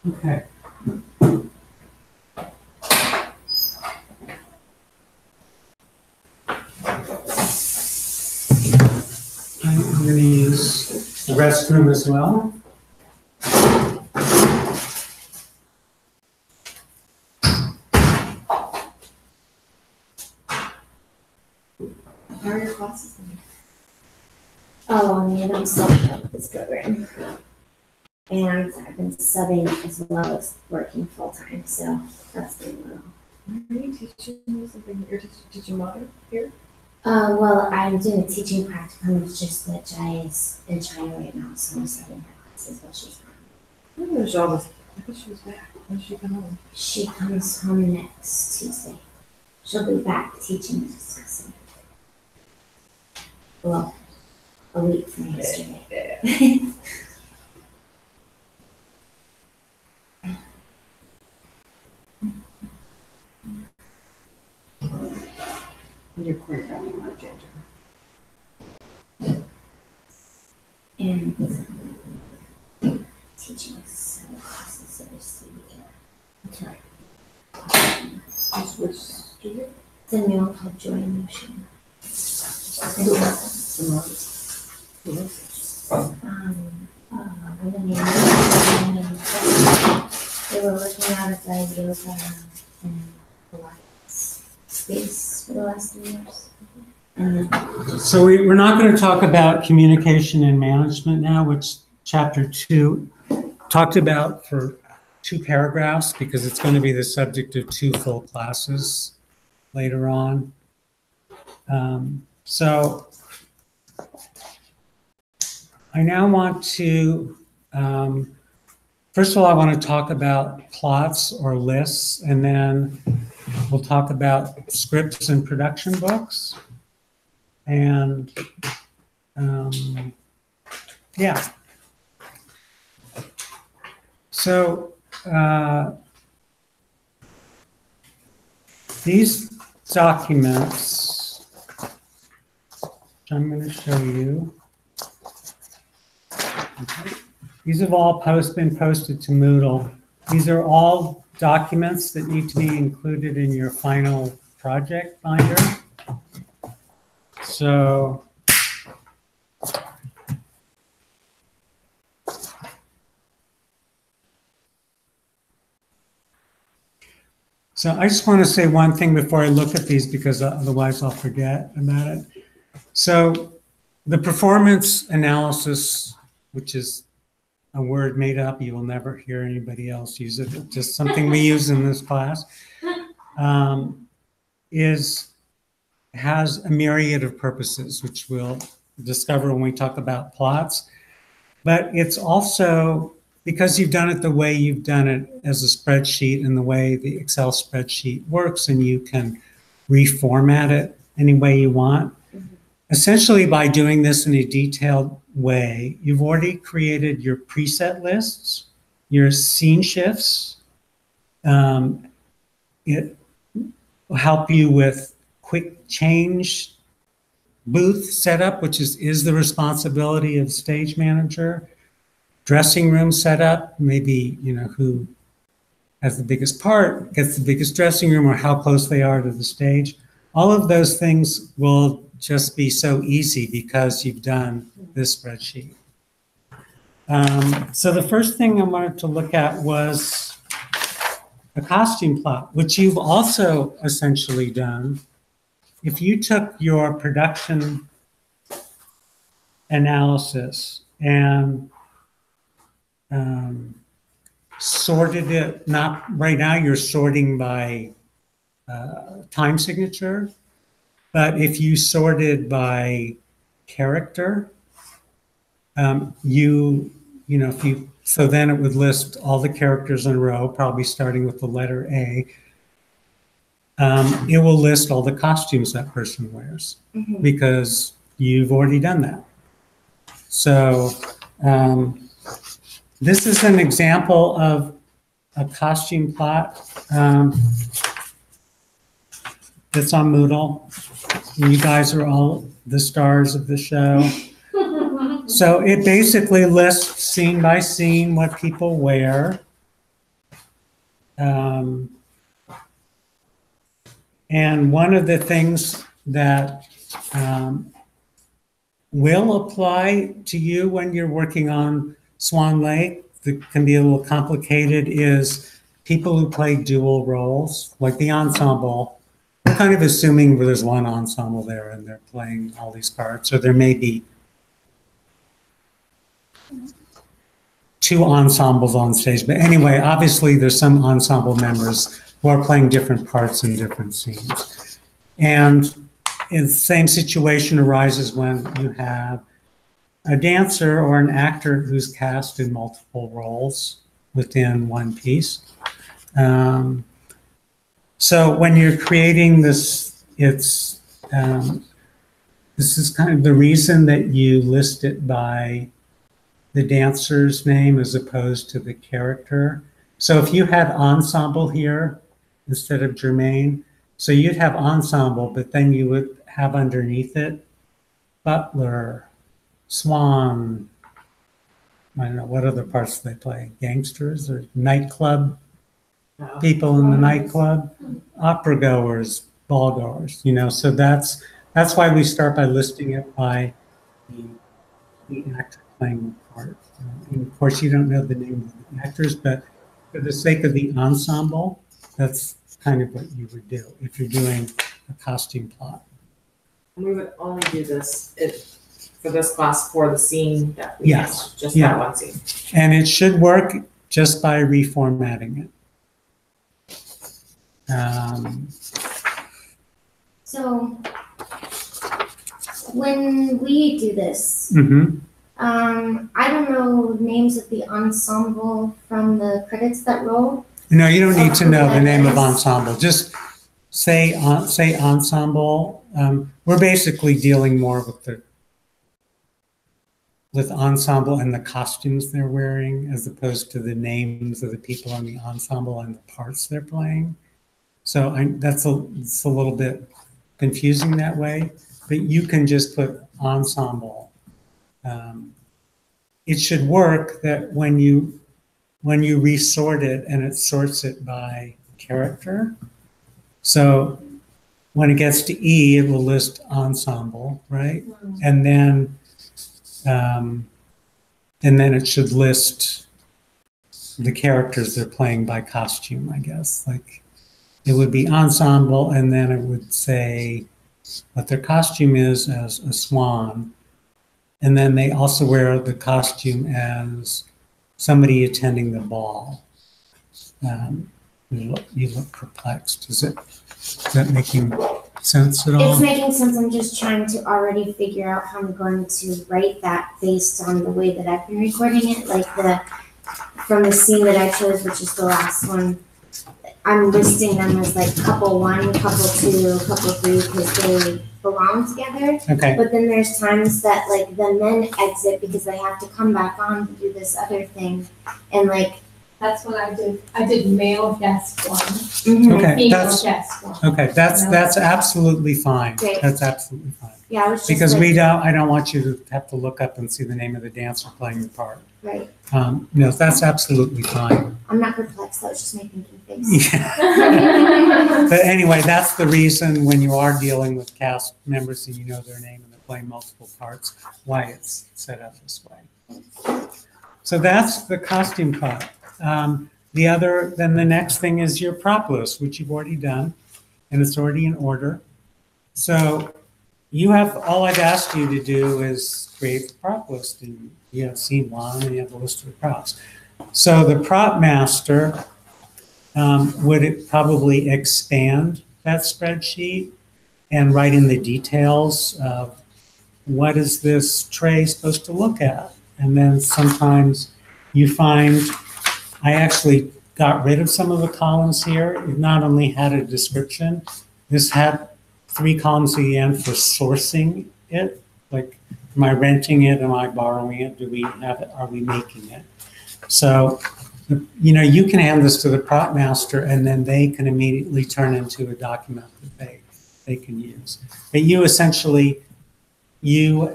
Okay. I'm going to use the restroom as well.
How are your classes going?
Oh, I mean, I'm subbing up this program. And I've been subbing as well as working full-time, so that's been well.
Are you teaching something? You're teaching modern here?
Well, I'm doing a teaching practicum. It's just that Jai is in China right now, so I'm subbing her classes while she's gone.
I didn't know Jean was. I thought she was back. When did she come home?
She comes home next Tuesday. She'll be back teaching Wisconsin. Well, a week from yesterday.
And you're choreographing my gender.
And teaching several classes every studio.
That's right. Which studio?
The new one called Joy in Motion. What the name is. They were working out of the yoga and Pilates space for the last 3 years. And then
So we're not going to talk about communication and management now, which chapter 2 talked about for 2 paragraphs, because it's going to be the subject of 2 full classes later on. So I now want to, first of all, I want to talk about plots or lists, and then we'll talk about scripts and production books. And yeah. So these documents, which I'm going to show you, okay. These have all been posted to Moodle. These are all documents that need to be included in your final project binder. So I just want to say one thing before I look at these, because otherwise I'll forget about it. So the performance analysis, which is a word made up, you will never hear anybody else use it, it's just something we use in this class, has a myriad of purposes, which we'll discover when we talk about plots. But it's also, because you've done it the way you've done it as a spreadsheet and the way the Excel spreadsheet works, and you can reformat it any way you want. Essentially, by doing this in a detailed way, you've already created your preset lists, your scene shifts. It will help you with quick change booth setup, which is the responsibility of stage manager. Dressing room setup, maybe, who has the biggest part, gets the biggest dressing room, or how close they are to the stage. All of those things will just be so easy because you've done this spreadsheet. So the first thing I wanted to look at was a costume plot, which you've also essentially done. If you took your production analysis and sorted it, not right now you're sorting by time signature, but if you sorted by character, so then it would list all the characters in a row, probably starting with the letter A. It will list all the costumes that person wears, because you've already done that. So this is an example of a costume plot that's on Moodle. You guys are all the stars of the show. So it basically lists scene by scene what people wear. Um, and one of the things that will apply to you when you're working on Swan Lake that can be a little complicated is people who play dual roles, like the ensemble. We're kind of assuming there's one ensemble there and they're playing all these parts, or there may be two ensembles on stage. But anyway, obviously there's some ensemble members who are playing different parts in different scenes. And the same situation arises when you have a dancer or an actor who's cast in multiple roles within one piece. So when you're creating this, this is kind of the reason that you list it by the dancer's name as opposed to the character. So if you had ensemble here instead of Jermaine, so you'd have ensemble, but then you would have underneath it Butler, Swan, I don't know, what other parts do they play? Gangsters or nightclub people in the nightclub, opera goers, ball goers, you know, so that's why we start by listing it by the actor playing the part. And of course, you don't know the name of the actors, but for the sake of the ensemble, that's kind of what you would do if you're doing a costume plot.
We would only do this for this class for the scene that we
Yes.
have, just
Yeah.
that one scene.
And it should work just by reformatting it.
So when we do this,
Mhm.
I don't know names of the ensemble from the credits that roll.
No, you don't need to know the name of ensemble. Just say ensemble. We're basically dealing more with ensemble and the costumes they're wearing, as opposed to the names of the people on the ensemble and the parts they're playing. So it's a little bit confusing that way. But you can just put ensemble. It should work that when you resort it and it sorts it by character. So when it gets to E, it will list ensemble, right? And then it should list the characters they're playing by costume, I guess. Like it would be ensemble, and then it would say what their costume is as a swan. And then they also wear the costume as somebody attending the ball. You look perplexed. Is that making sense at all?
It's making sense. I'm just trying to already figure out how I'm going to write that based on the way that I've been recording it. Like from the scene that I chose, which is the last one, I'm listing them as like couple one, couple two, couple three, because they belong together.
Okay.
But then there's times that like the men exit because they have to come back on to do this other thing. And like,
That's what I did. I did male guest one,
Okay,
female
that's
guest one.
okay. That's absolutely fine.
Great.
That's absolutely fine.
yeah, I was just
Because
like,
I don't want you to have to look up and see the name of the dancer playing the part.
right.
No, that's absolutely fine.
I'm not perplexed. I was just making a face.
Yeah. But anyway, that's the reason when you are dealing with cast members and you know their name and they're playing multiple parts, why it's set up this way. So that's the costume part. Then the next thing is your prop list, which you've already done, and it's already in order. So all I've asked you to do is create the prop list, and you have scene one and you have a list of the props. So the prop master would it probably expand that spreadsheet and write in the details of what is this tray supposed to look at? And then sometimes you find, I actually got rid of some of the columns here. It not only had a description, this had 3 columns at the end for sourcing it. Like, am I renting it? Am I borrowing it? Do we have it? Are we making it? So, you can hand this to the prop master and then they can immediately turn into a document that they can use. But you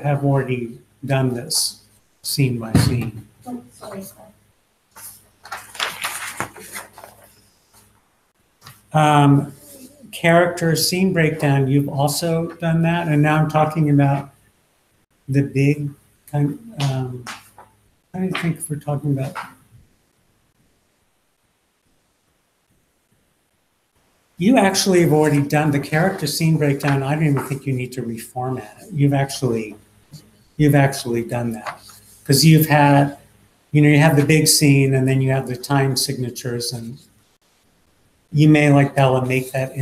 have already done this scene by scene.
Oh, sorry.
Character scene breakdown, you've also done that, and now I'm talking about the big kind. I don't think if we're talking about. You actually have already done the character scene breakdown. I don't even think you need to reformat it. You've actually done that because you've had, you have the big scene and then you have the time signatures, and you may, like Bella, make that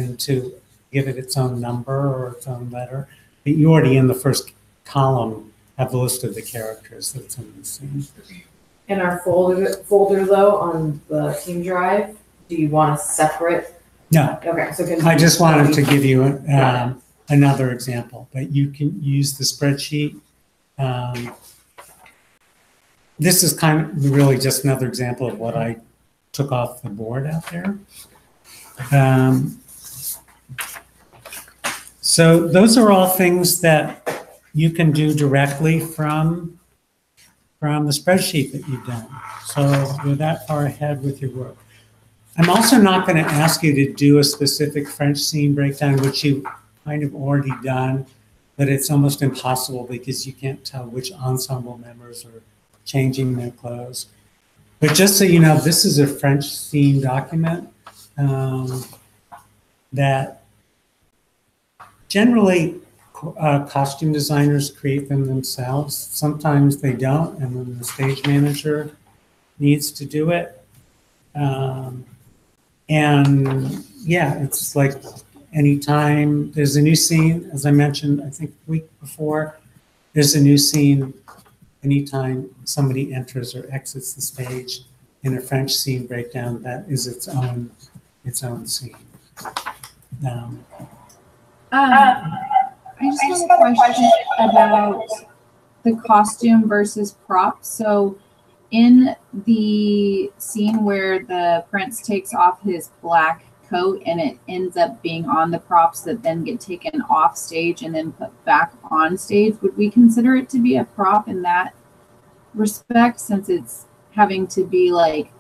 give it its own number or its own letter. But you already in the first column have the list of the characters that's in the scene.
In our folder though, on the team drive, do you want a separate?
No.
Okay, so
I just wanted to give you another example, but you can use the spreadsheet. This is kind of really just another example of what I took off the board out there. So those are all things that you can do directly from the spreadsheet that you've done. So you're that far ahead with your work. I'm also not going to ask you to do a specific French scene breakdown, which you've kind of already done, but it's almost impossible because you can't tell which ensemble members are changing their clothes. But just so you know, this is a French scene document that generally costume designers create them themselves. Sometimes they don't, and then the stage manager needs to do it. And yeah, it's like anytime there's a new scene, as I mentioned, I think the week before, there's a new scene anytime somebody enters or exits the stage in a French scene breakdown. That is its own scene.
I just have a question about the costume versus props. So in the scene where the prince takes off his black coat and it ends up being on the props that then get taken off stage and then put back on stage, would we consider it to be a prop in that respect, since it's having to be like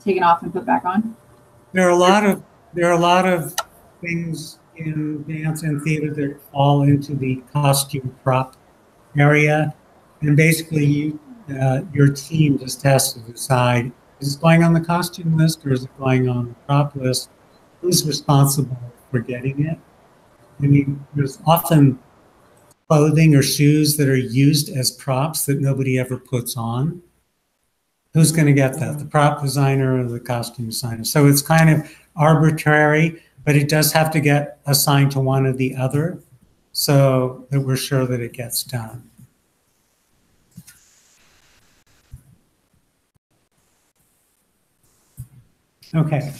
taken off and put back on?
There are a lot of things in dance and theater that fall into the costume prop area, and basically your team just has to decide, is it going on the costume list or is it going on the prop list? Who's responsible for getting it? I mean, there's often clothing or shoes that are used as props that nobody ever puts on. Who's going to get that? The prop designer or the costume designer? So it's kind of arbitrary, but it does have to get assigned to one or the other so that we're sure that it gets done. Okay,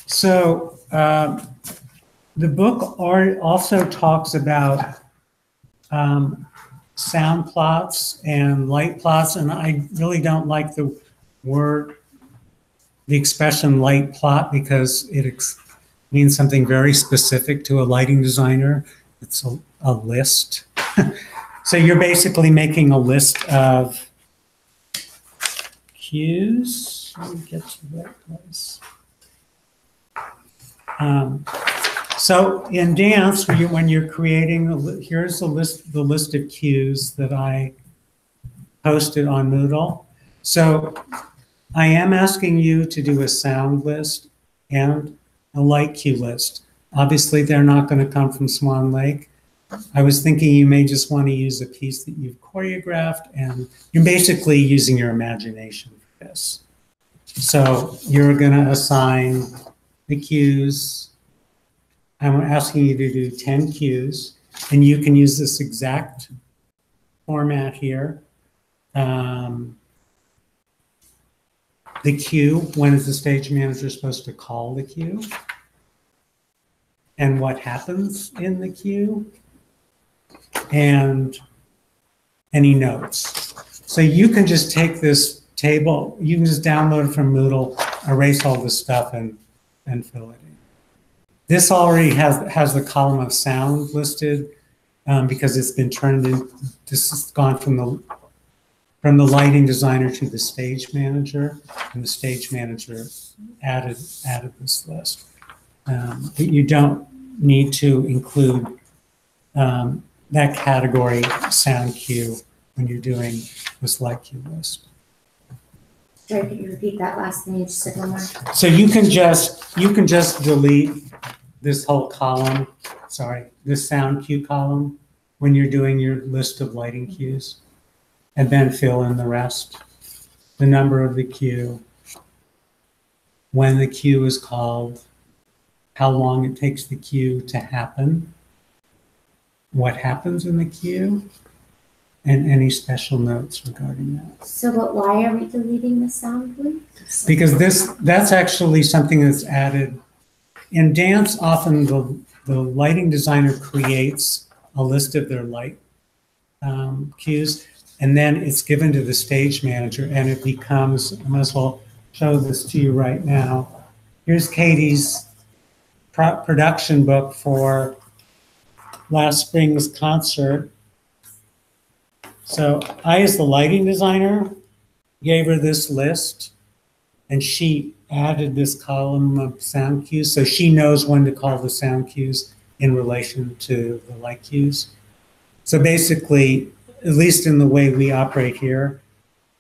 so the book also talks about sound plots and light plots, and I really don't like the expression light plot because it means something very specific to a lighting designer. It's a list. So you're basically making a list of cues. Let me get to that place. So in dance, when you're creating, here's the list of cues that I posted on Moodle. So I am asking you to do a sound list and a light cue list. Obviously, they're not going to come from Swan Lake. I was thinking you may just want to use a piece that you've choreographed, and you're basically using your imagination for this. So you're going to assign the cues. I'm asking you to do 10 cues, and you can use this exact format here. The cue, when is the stage manager supposed to call the cue? And what happens in the cue? And any notes. So you can just take this table, you can just download it from Moodle, erase all this stuff and fill it in. This already has the column of sound listed because it's been turned in, this has gone from the lighting designer to the stage manager, and the stage manager added this list. But you don't need to include that category sound cue when you're doing this light cue list.
Sorry, could you repeat that last thing you just said one more?
So you can just delete this whole column, this sound cue column when you're doing your list of lighting cues, and then fill in the rest. The number of the cue, when the cue is called, how long it takes the cue to happen, what happens in the cue, and any special notes regarding that.
So, but why are we deleting the sound loop?
Because that's actually something that's added. In dance, often the lighting designer creates a list of their light cues, and then it's given to the stage manager, and it becomes, I might as well show this to you right now. Here's Katie's production book for last spring's concert. So I, as the lighting designer, gave her this list, and she added this column of sound cues, so she knows when to call the sound cues in relation to the light cues. So basically, at least in the way we operate here,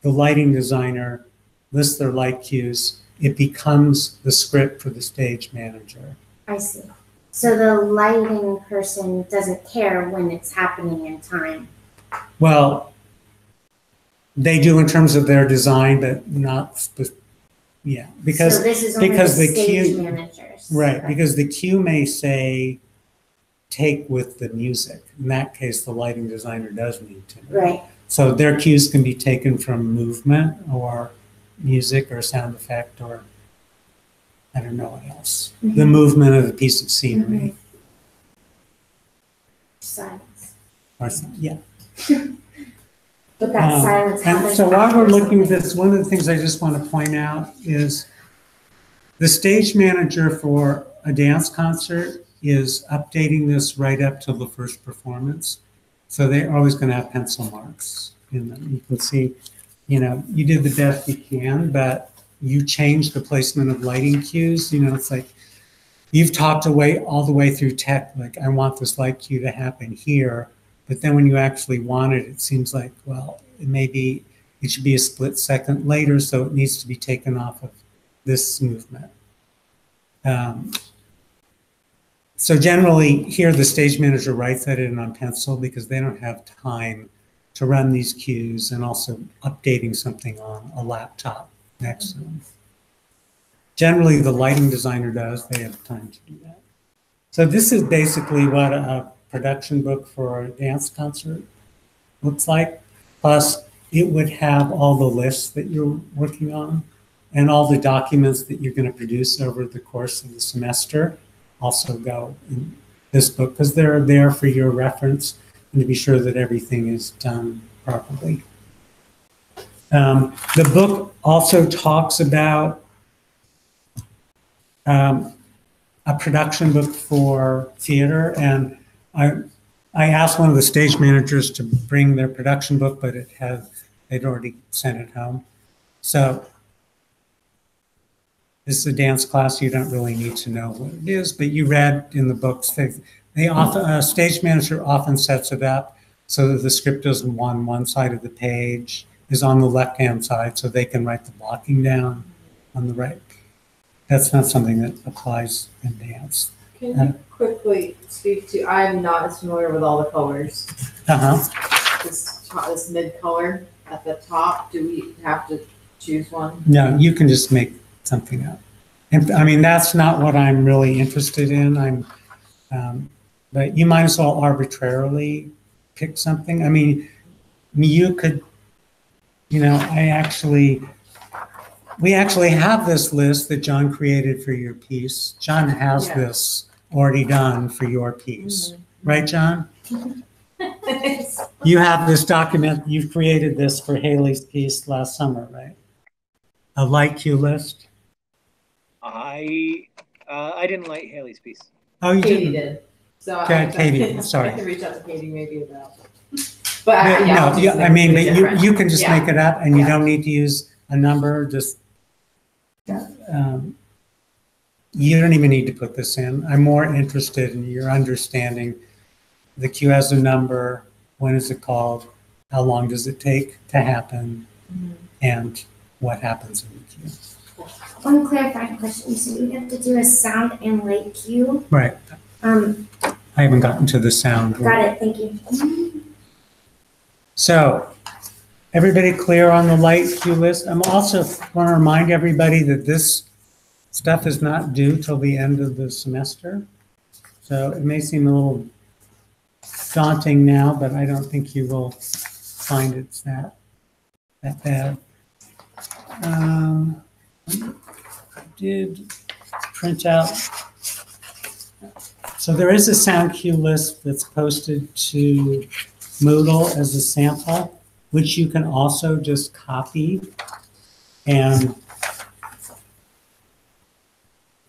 the lighting designer lists their light cues. It becomes the script for the stage manager.
I see. So the lighting person doesn't care when it's happening in time.
Well, they do in terms of their design, but not, yeah, because
so this is only
because
the
the
stage
cue,
managers.
right?
Okay.
Because the cue may say, take with the music. In that case, the lighting designer does need to know.
Right.
So their cues can be taken from movement or music or sound effect or I don't know what else. The movement of the piece of scenery.
Silence.
Or something. Yeah.
But that silence
And
happens
so while we're
after
looking at
something.
this, one of the things I just want to point out is the stage manager for a dance concert is updating this right up till the first performance. So they're always going to have pencil marks in them. You can see, you know, you did the best you can, but you changed the placement of lighting cues. You know, it's like you've talked all the way through tech, like I want this light cue to happen here. But then when you actually want it, it seems like, well, it should be a split second later, so it needs to be taken off of this movement. So generally here the stage manager writes that in on pencil because they don't have time to run these cues and also updating something on a laptop next to them. Generally the lighting designer does, they have time to do that. So this is basically what a production book for a dance concert looks like. Plus it would have all the lists that you're working on and all the documents that you're going to produce over the course of the semester also go in this book because they're there for your reference and to be sure that everything is done properly. The book also talks about a production book for theater, and I asked one of the stage managers to bring their production book, but they'd already sent it home. So this is a dance class. You don't really need to know what it is, but you read in the books. A stage manager often sets it up so that the script is on one side of the page, is on the left-hand side, so they can write the blocking down on the right. That's not something that applies in dance.
Can you quickly speak to, I'm not as familiar with all the colors. This mid color at the top, do we have to choose one?
No, you can just make something up. And I mean, that's not what I'm really interested in. But you might as well arbitrarily pick something. I mean, you could, you know, we actually have this list that John created for your piece. John has this already done for your piece. Right, John? You have this document, you've created this for Haley's piece last summer, right? A light cue list?
I didn't like Haley's piece.
Oh, you
Katie
didn't?
did. So
Katie, sorry.
I can reach out to Katie maybe about. But I'll do
I mean, but
different.
you can just
Yeah.
make it up and you don't need to use a number, just, you don't even need to put this in. I'm more interested in your understanding. The queue has a number. When is it called? How long does it take to happen? And what happens in the queue?
One clarifying question. So we have to do a sound and light cue.
Right. I haven't gotten to the sound.
Got it. Thank you.
So, everybody clear on the light queue list? I'm also want to remind everybody that this stuff is not due till the end of the semester. So it may seem a little daunting now, but I don't think you will find it's that bad. I did print out. So there is a sound cue list that's posted to Moodle as a sample, which you can also just copy and,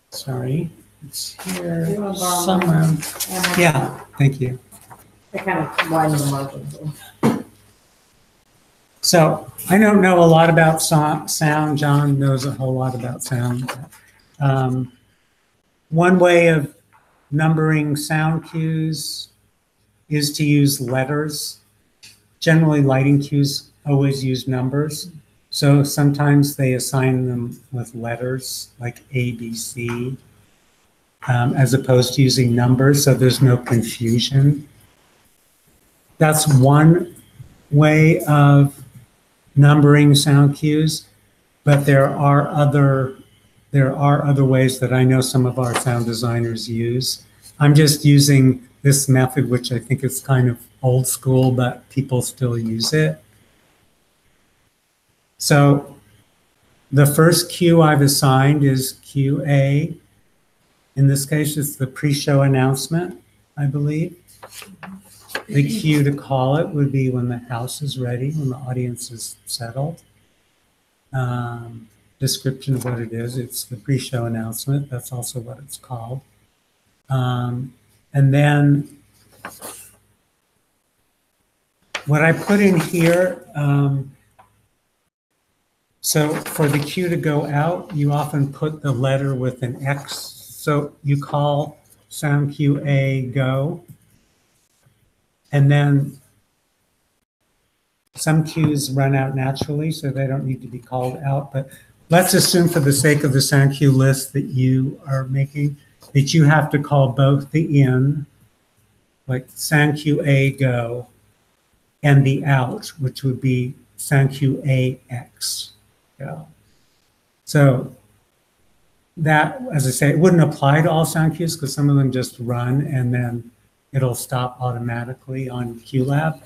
sorry, it's here somewhere. Yeah, thank you.
I kind of widen the margins.
So I don't know a lot about sound. John knows a whole lot about sound. One way of numbering sound cues is to use letters. Generally, lighting cues always use numbers. So sometimes they assign them with letters like A, B, C, as opposed to using numbers, so there's no confusion. That's one way of numbering sound cues, but there are other ways that I know some of our sound designers use. I'm just using this method, which I think is kind of old school, but people still use it. So the first cue I've assigned is cue A. In this case, it's the pre-show announcement, I believe. The cue to call it would be when the house is ready, when the audience is settled. Description of what it is, it's the pre-show announcement. That's also what it's called. And then what I put in here, so for the cue to go out, you often put the letter with an X. So you call sound cue A, go. And then some cues run out naturally, so they don't need to be called out. But let's assume for the sake of the sound cue list that you are making, that you have to call both the in, like sound cue A, go, and the out, which would be sound cue A, X, go. So that, as I say, it wouldn't apply to all sound cues because some of them just run and then it'll stop automatically on QLab.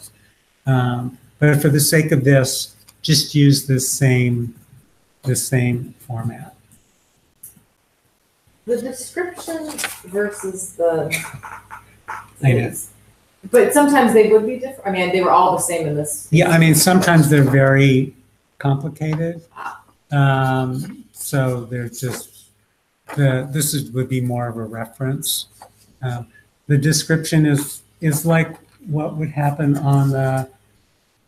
But for the sake of this, just use the same format.
The description versus the.
I know.
But sometimes they would be different. I mean, they were all the same in this.
Yeah, I mean, sometimes they're very complicated. So they're just, would be more of a reference. The description is like what would happen on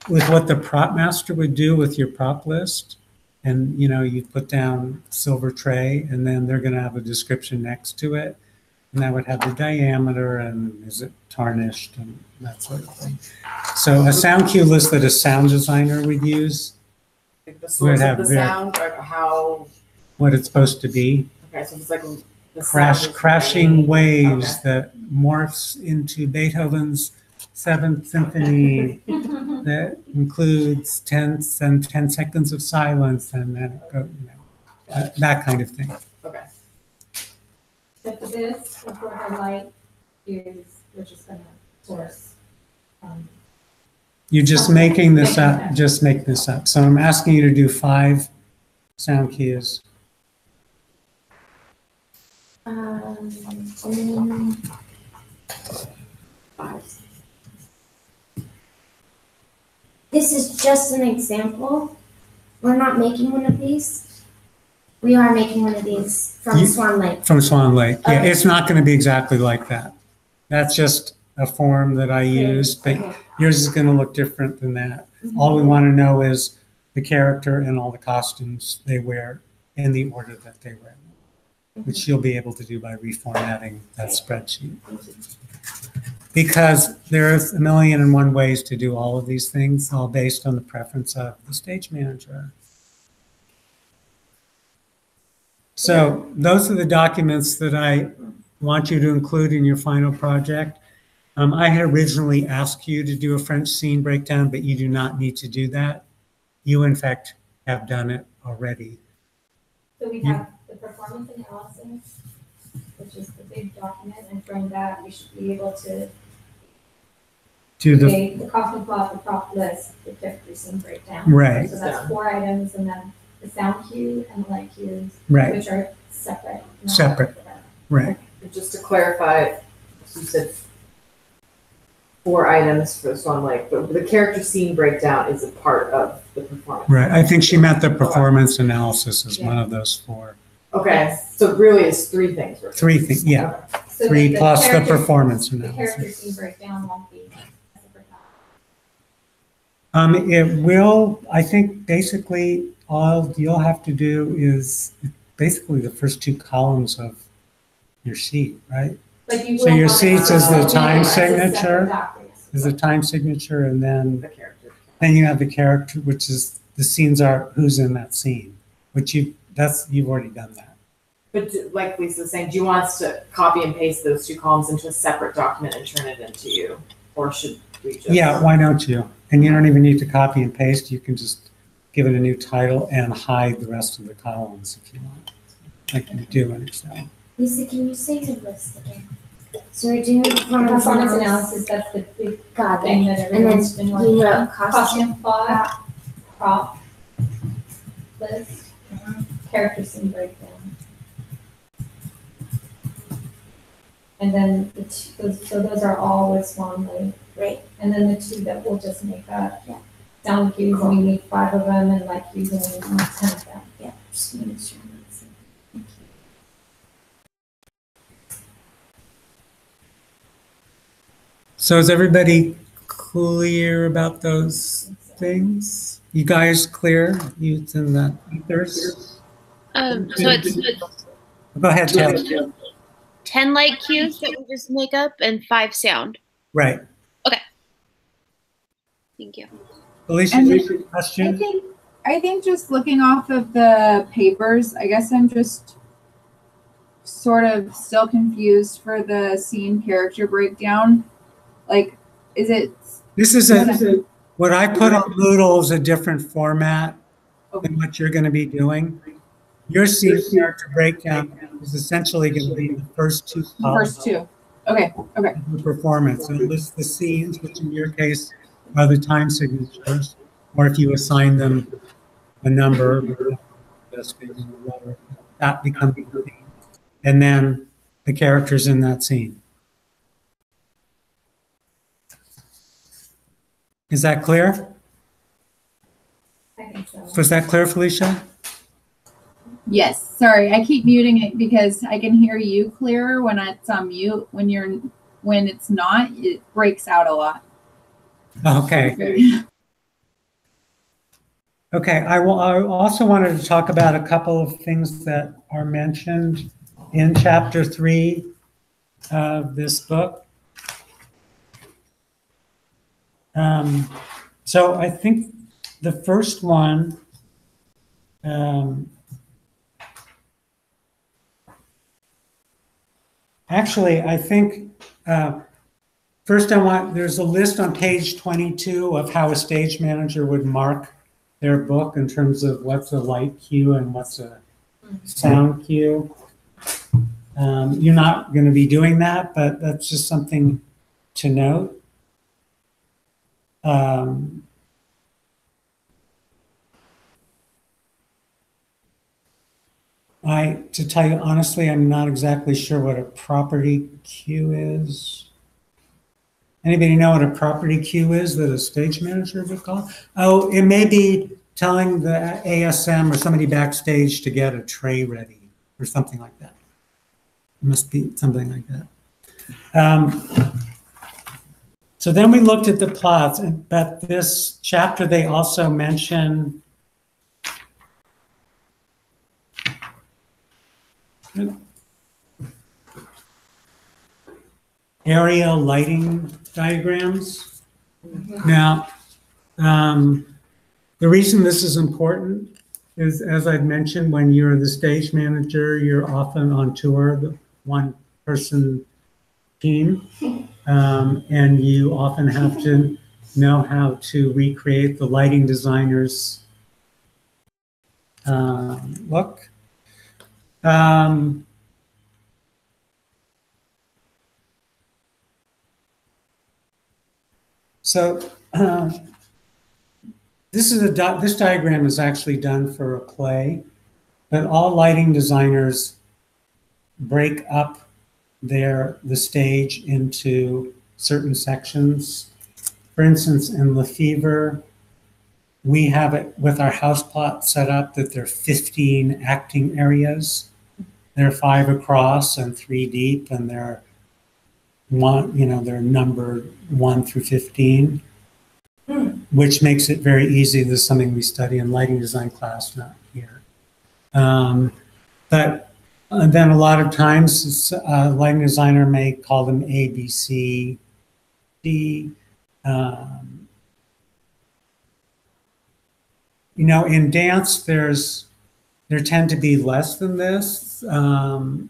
with what the prop master would do with your prop list. And, you know, you put down silver tray and then they're going to have a description next to it. And that would have the diameter and is it tarnished and that sort of thing. So a sound cue list that a sound designer would use
Like the source of the sound or how.
what it's supposed to be.
Okay, so it's like the sound is
Crashing waves that morphs into Beethoven's Seventh Symphony that includes 10 seconds of silence and then it goes, you know, that kind of thing.
Okay.
So for this, before the light is, we're just gonna source.
You're just making this up, just make this up. So I'm asking you to do 5 sound cues.
This is just an example. We're not making one of these. We are making one of these from Swan Lake.
From Swan Lake. Yeah,
Okay.
it's not going to be exactly like that. That's just a form that I used, but
Okay.
yours is going to look different than that. All we want to know is the character and all the costumes they wear in the order that they wear them. which you'll be able to do by reformatting that spreadsheet. Because there's a million and one ways to do all of these things, all based on the preference of the stage manager. So those are the documents that I want you to include in your final project. I had originally asked you to do a French scene breakdown, but you do not need to do that. You, in fact, have done it already.
So we have the performance analysis, which is the big document, and from that, we should be able to
Do the
create the costume plot, the prop list, the character scene breakdown.
Right.
So that's 4 items, and then the sound cue and the light cues,
right,
which are separate. not
Separate.
together.
right.
And just to clarify, you said 4 items for, so I'm like, but the character scene breakdown is a part of the performance.
Right. I think she meant the performance analysis as one of those 4.
Okay, so really it's 3 things. we're-
3 things, yeah.
Okay.
So
3
the
plus the
character-
performance
The character
analysis.
scene breakdown won't be a separate document.
It will, I think basically all you'll have to do is basically the first 2 columns of your sheet, right?
But you
So
will
your
want
seats
to
is the
have
time
it as a separate
signature.
document.
Is the time signature, and then
The character.
you have the character, which is the scenes are who's in that scene, which you've already done that.
But like Lisa was saying, do you want us to copy and paste those 2 columns into a separate document and turn it into you? Or should we just?
Yeah, why don't you? And you don't even need to copy and paste. You can just give it a new title and hide the rest of the columns if you want, like you do in Excel.
Lisa, can you say the list again? So we're doing
Performance analysis, that's the big
Got
thing
it.
that
And then
everyone's been working
you
on.
wrote costume.
Costume plot, prop, list, character scene breakdown. And then those are all with Swan Lake.
Right.
And then the 2 that we'll just make up.
Yeah.
Sound cues, and we need 5 of them, and light cues, and we need 10 of them.
Yeah, just making sure. That's it. Thank you.
So is everybody clear about those things? You guys clear? You in that ethers?
So it's
Go ahead, Ted.
10 light cues that we just make up and 5 sound.
Right.
Thank you.
Alicia,
And
you have a
I
question?
think just looking off of the papers, I guess I'm just sort of still confused for the scene character breakdown. Like, is it?
This is what I put on Moodle is a different format than what you're going to be doing. Your scene character breakdown is essentially going to be the first 2 columns
First 2. Okay. Okay.
of the performance. So it lists the scenes, which in your case are the time signatures, or if you assign them a number, that becomes the scene. And then the characters in that scene. Is that clear?
I think so.
Was that clear, Felicia?
Yes. Sorry, I keep muting it because I can hear you clearer when it's on mute. When it's not, it breaks out a lot.
Okay. Okay. I also wanted to talk about a couple of things that are mentioned in chapter 3 of this book. So I think the first one, actually, I think first there's a list on page 22 of how a stage manager would mark their book in terms of what's a light cue and what's a sound cue. You're not going to be doing that, but that's just something to note. To tell you honestly, I'm not exactly sure what a property cue is. Anybody know what a property cue is that a stage manager would call? Oh, it may be telling the ASM or somebody backstage to get a tray ready or something like that. It must be something like that. So then we looked at the plots, but this chapter they also mention Area lighting diagrams. Now, the reason this is important is, as I've mentioned, when you're the stage manager, you're often on tour, the one-person team, and you often have to know how to recreate the lighting designer's look. So this diagram is actually done for a play, but all lighting designers break up the stage into certain sections. For instance, in Lefevre, we have it with our house plot set up that there are 15 acting areas. There are 5 across and 3 deep, and they're numbered 1 through 15, which makes it very easy. This is something we study in lighting design class, not here. But then a lot of times, a lighting designer may call them A, B, C, D. In dance, there tend to be less than this. When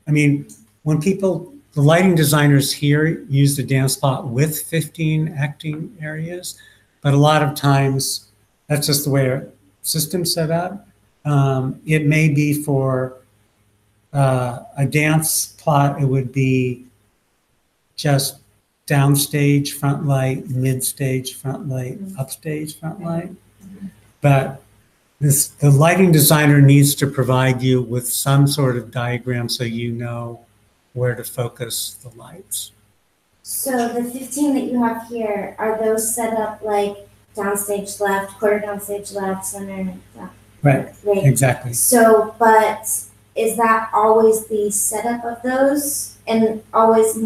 the lighting designers here use the dance plot with 15 acting areas, but a lot of times that's just the way our system's set up. It may be for a dance plot, it would be just downstage front light, mid-stage front light, upstage front light. But the lighting designer needs to provide you with some sort of diagram so you know where to focus the lights.
So the 15 that you have here, are those set up like downstage left, quarter downstage left, center left?
Right, exactly.
So, but is that always the setup of those and always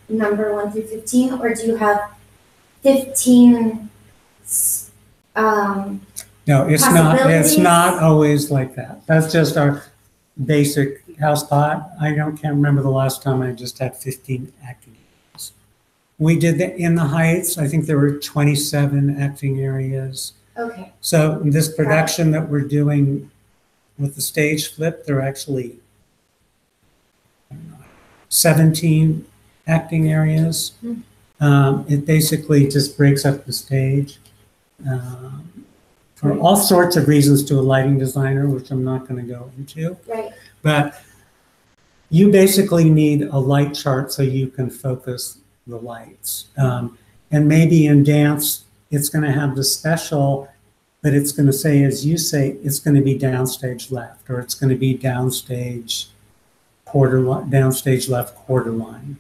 number 1 through 15, or do you have 15
No, it's not always like that. That's just our basic house plot. I can't remember the last time I just had 15 acting areas. We did that in the Heights. I think there were 27 acting areas.
Okay.
So in this production that we're doing with the stage flip, there are actually 17 acting areas. It basically just breaks up the stage for all sorts of reasons to a lighting designer, which I'm not going to go into.
Right.
But you basically need a light chart so you can focus the lights. And maybe in dance, it's going to have the special, but it's going to say, as you say, it's going to be downstage left, or it's going to be downstage left quarter line.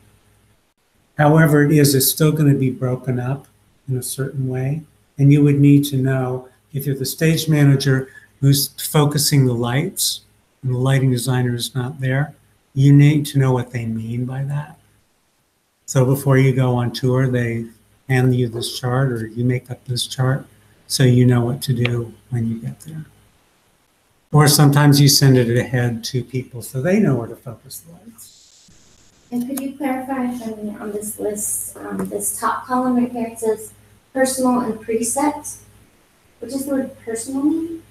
However it is, it's still going to be broken up in a certain way. And you would need to know, if you're the stage manager who's focusing the lights and the lighting designer is not there, you need to know what they mean by that. So before you go on tour, they hand you this chart, or you make up this chart so you know what to do when you get there. Or sometimes you send it ahead to people so they know where to focus the lights.
And could you clarify for me on this list, this top column right here, it says personal and preset. What does the word personal mean?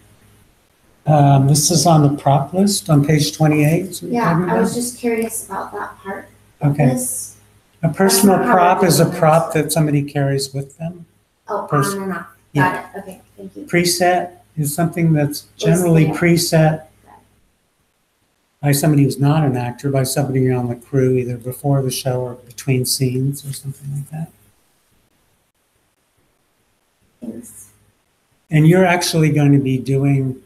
This is on the prop list on page 28.
Yeah, I was just curious about that part.
Okay.
This,
a personal prop is a prop that somebody carries with them.
on and off. Got it. Okay, thank you.
Preset is something that's generally preset by somebody who's not an actor, by somebody on the crew, either before the show or between scenes or something like that.
Thanks.
And you're actually going to be doing,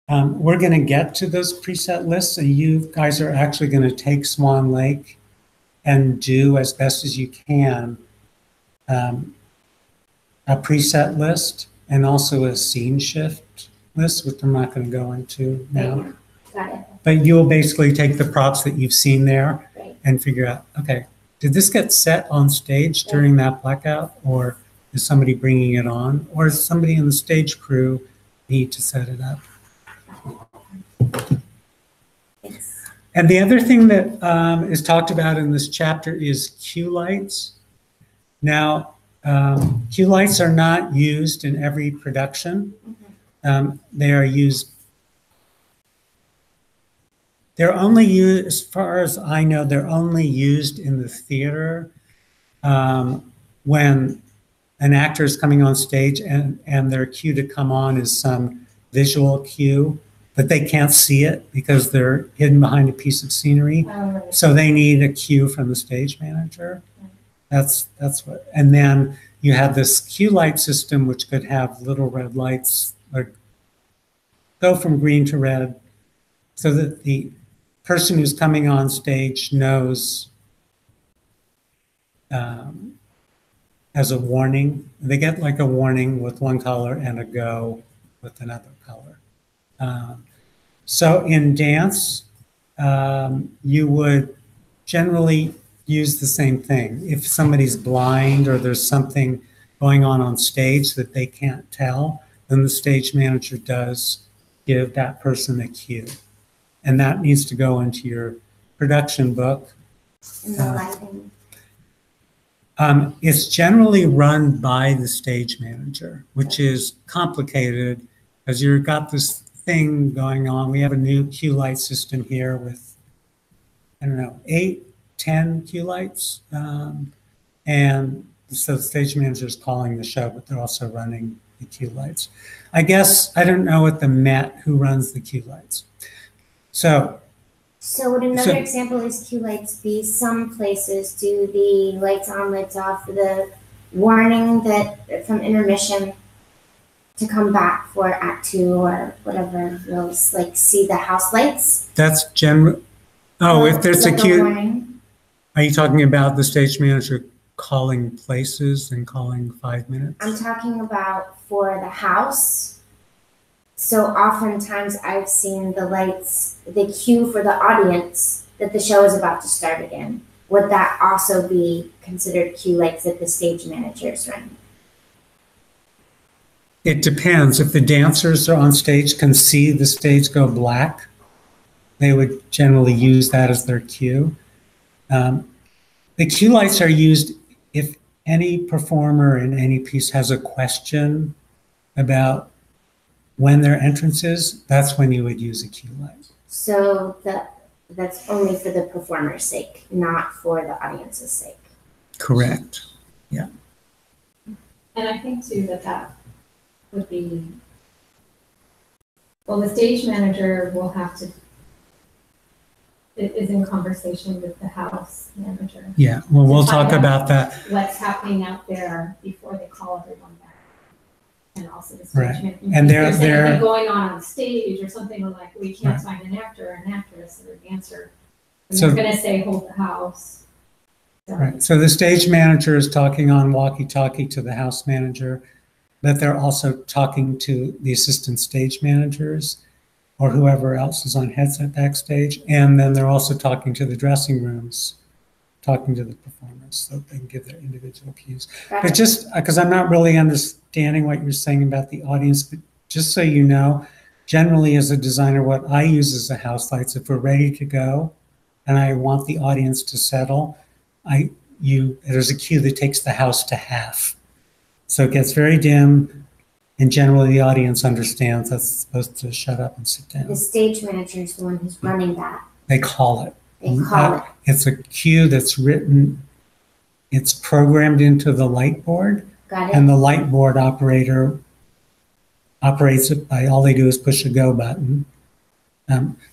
we're going to get to those preset lists, and you guys are actually going to take Swan Lake and do as best as you can a preset list and also a scene shift list, which I'm not going to go into now.
Got it.
But you'll basically take the props that you've seen there
Right.
and figure out, okay, did this get set on stage during that blackout, or is somebody bringing it on, or does somebody in the stage crew need to set it up?
Thanks.
And the other thing that is talked about in this chapter is cue lights. Now, cue lights are not used in every production. They are used, they're only used, as far as I know, they're only used in the theater when an actor is coming on stage and their cue to come on is some visual cue, but they can't see it because they're hidden behind a piece of scenery. So they need a cue from the stage manager. That's what, and then you have this cue light system, which could have little red lights or go from green to red so that the person who's coming on stage knows as a warning. They get like a warning with one color and a go with another color. So in dance, you would generally use the same thing. If somebody's blind or there's something going on stage that they can't tell, then the stage manager does give that person a cue. And that needs to go into your production book.
And the lighting.
It's generally run by the stage manager, which is complicated because you've got this thing going on. We have a new cue light system here with, I don't know, 8, 10 cue lights. And so the stage manager is calling the show, but they're also running the cue lights. I guess, I don't know at the Met who runs the cue lights. So
would another example is cue lights be some places do the lights on, lights off for the warning that from intermission to come back for Act 2 or whatever those, like see the house lights?
That's general. Oh, if there's
like
a cue.
Warning.
Are you talking about the stage manager calling places and calling 5 minutes?
I'm talking about for the house. So oftentimes I've seen the lights, the cue for the audience that the show is about to start again. Would that also be considered cue lights that the stage manager is running?
It depends. If the dancers are on stage can see the stage go black, they would generally use that as their cue. The cue lights are used if any performer in any piece has a question about when their entrance is, that's when you would use a cue light.
So that's only for the performer's sake, not for the audience's sake.
Correct. Yeah.
And I think too that would be, well, the stage manager will have to, it is in conversation with the house manager.
Yeah, well, we'll talk about that.
What's happening out there before they call everyone back. And also the stage
Right.
manager.
And
If there's
they're
anything going on stage or something like we can't
Right.
find an actor or an actress or a dancer. And
So-
they're gonna say, hold the house. So-
right. So the stage manager is talking on walkie-talkie to the house manager, but they're also talking to the assistant stage managers or whoever else is on headset backstage. And then they're also talking to the dressing rooms, talking to the performers so they can give their individual cues.
Got
But
it.
just because I'm not really understanding what you're saying about the audience, but just so you know, generally as a designer, what I use as a house lights, if we're ready to go and I want the audience to settle, there's a cue that takes the house to half. So it gets very dim, and generally the audience understands that's supposed to shut up and sit
The
down.
stage manager is the one who's running that.
They call it.
They call it.
It's a cue that's written, it's programmed into the light board,
Got
and
it?
the light board operator operates it by, all they do is push a go button.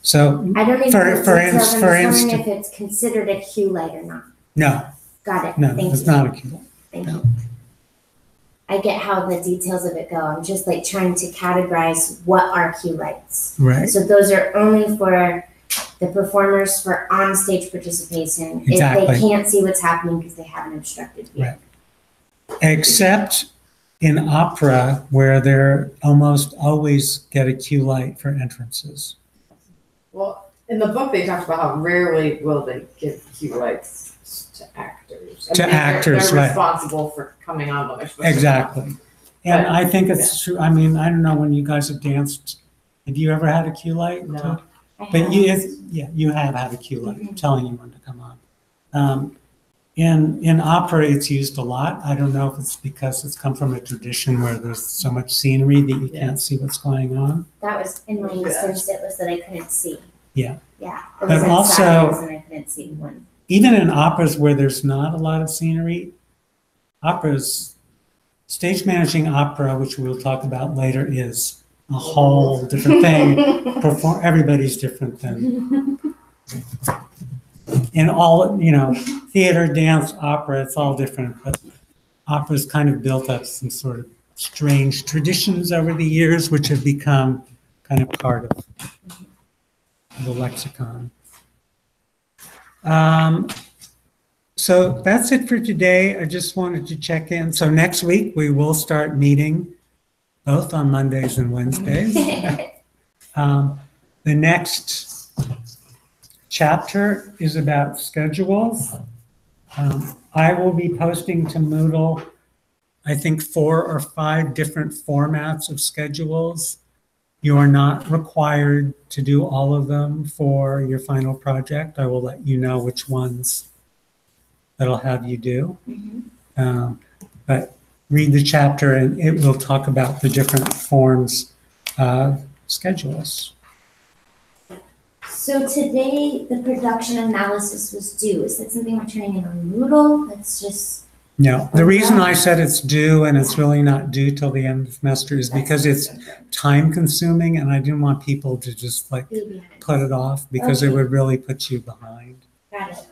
So
I don't need
for-
the
for
details. I'm just
for
wondering
instance-
if it's considered a cue light or not.
no,
Got it.
no,
Thank
it's
you.
not a cue light.
Thank
no.
you. I get how the details of it go. I'm just like trying to categorize what are cue lights.
Right,
So those are only for the performers for on-stage participation. If
Exactly.
they can't see what's happening because they have an obstructed view.
Right. Except in opera where they're almost always get a cue light for entrances.
Well, in the book, they talked about how rarely will they give cue lights to actors.
To actors,
they're
right.
responsible for coming on when they're supposed to.
Exactly. And
But-
I think it's true. I mean, I don't know when you guys have danced. Have you ever had a cue light?
No.
But you have had a cue letter telling you when to come on. In opera, it's used a lot. I don't know if it's because it's come from a tradition where there's so much scenery that you can't see what's going on.
That was in my instance, it was that I couldn't see.
Yeah.
Yeah. It
But
was in
also-
silence and I couldn't see one.
Even in operas where there's not a lot of scenery, stage managing opera, which we'll talk about later, is a whole different thing. Everybody's different than in all, theater, dance, opera, it's all different. But opera's kind of built up some sort of strange traditions over the years, which have become kind of part of the lexicon. So that's it for today. I just wanted to check in. So next week we will start meeting both on Mondays and Wednesdays. The next chapter is about schedules. I will be posting to Moodle, I think 4 or 5 different formats of schedules. You are not required to do all of them for your final project. I will let you know which ones that'll have you do. But read the chapter and it will talk about the different forms of schedules.
So today, the production analysis was due. Is that something we're turning in on Moodle? That's just.
No, the reason I said it's due and it's really not due till the end of the semester is because it's time consuming and I didn't want people to just like put it off because it would really put you behind.
Got it.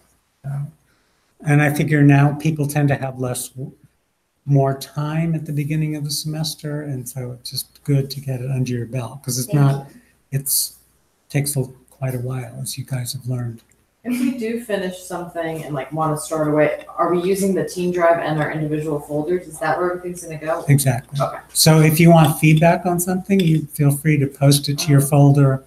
And I figure now people tend to have more time at the beginning of the semester, and so it's just good to get it under your belt because it takes quite a while, as you guys have learned.
If we do finish something and like want to start away, are we using the team drive and our individual folders? Is that where everything's gonna go?
Exactly.
Okay.
So if you want feedback on something, you feel free to post it to your folder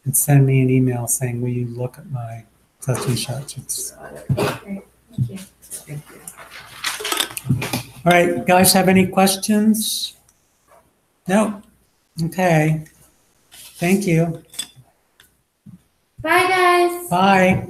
and send me an email saying, will you look at my such and such?
Great, thank you.
Thank you.
All right, guys, have any questions? No? Okay. Thank you.
Bye, guys.
Bye.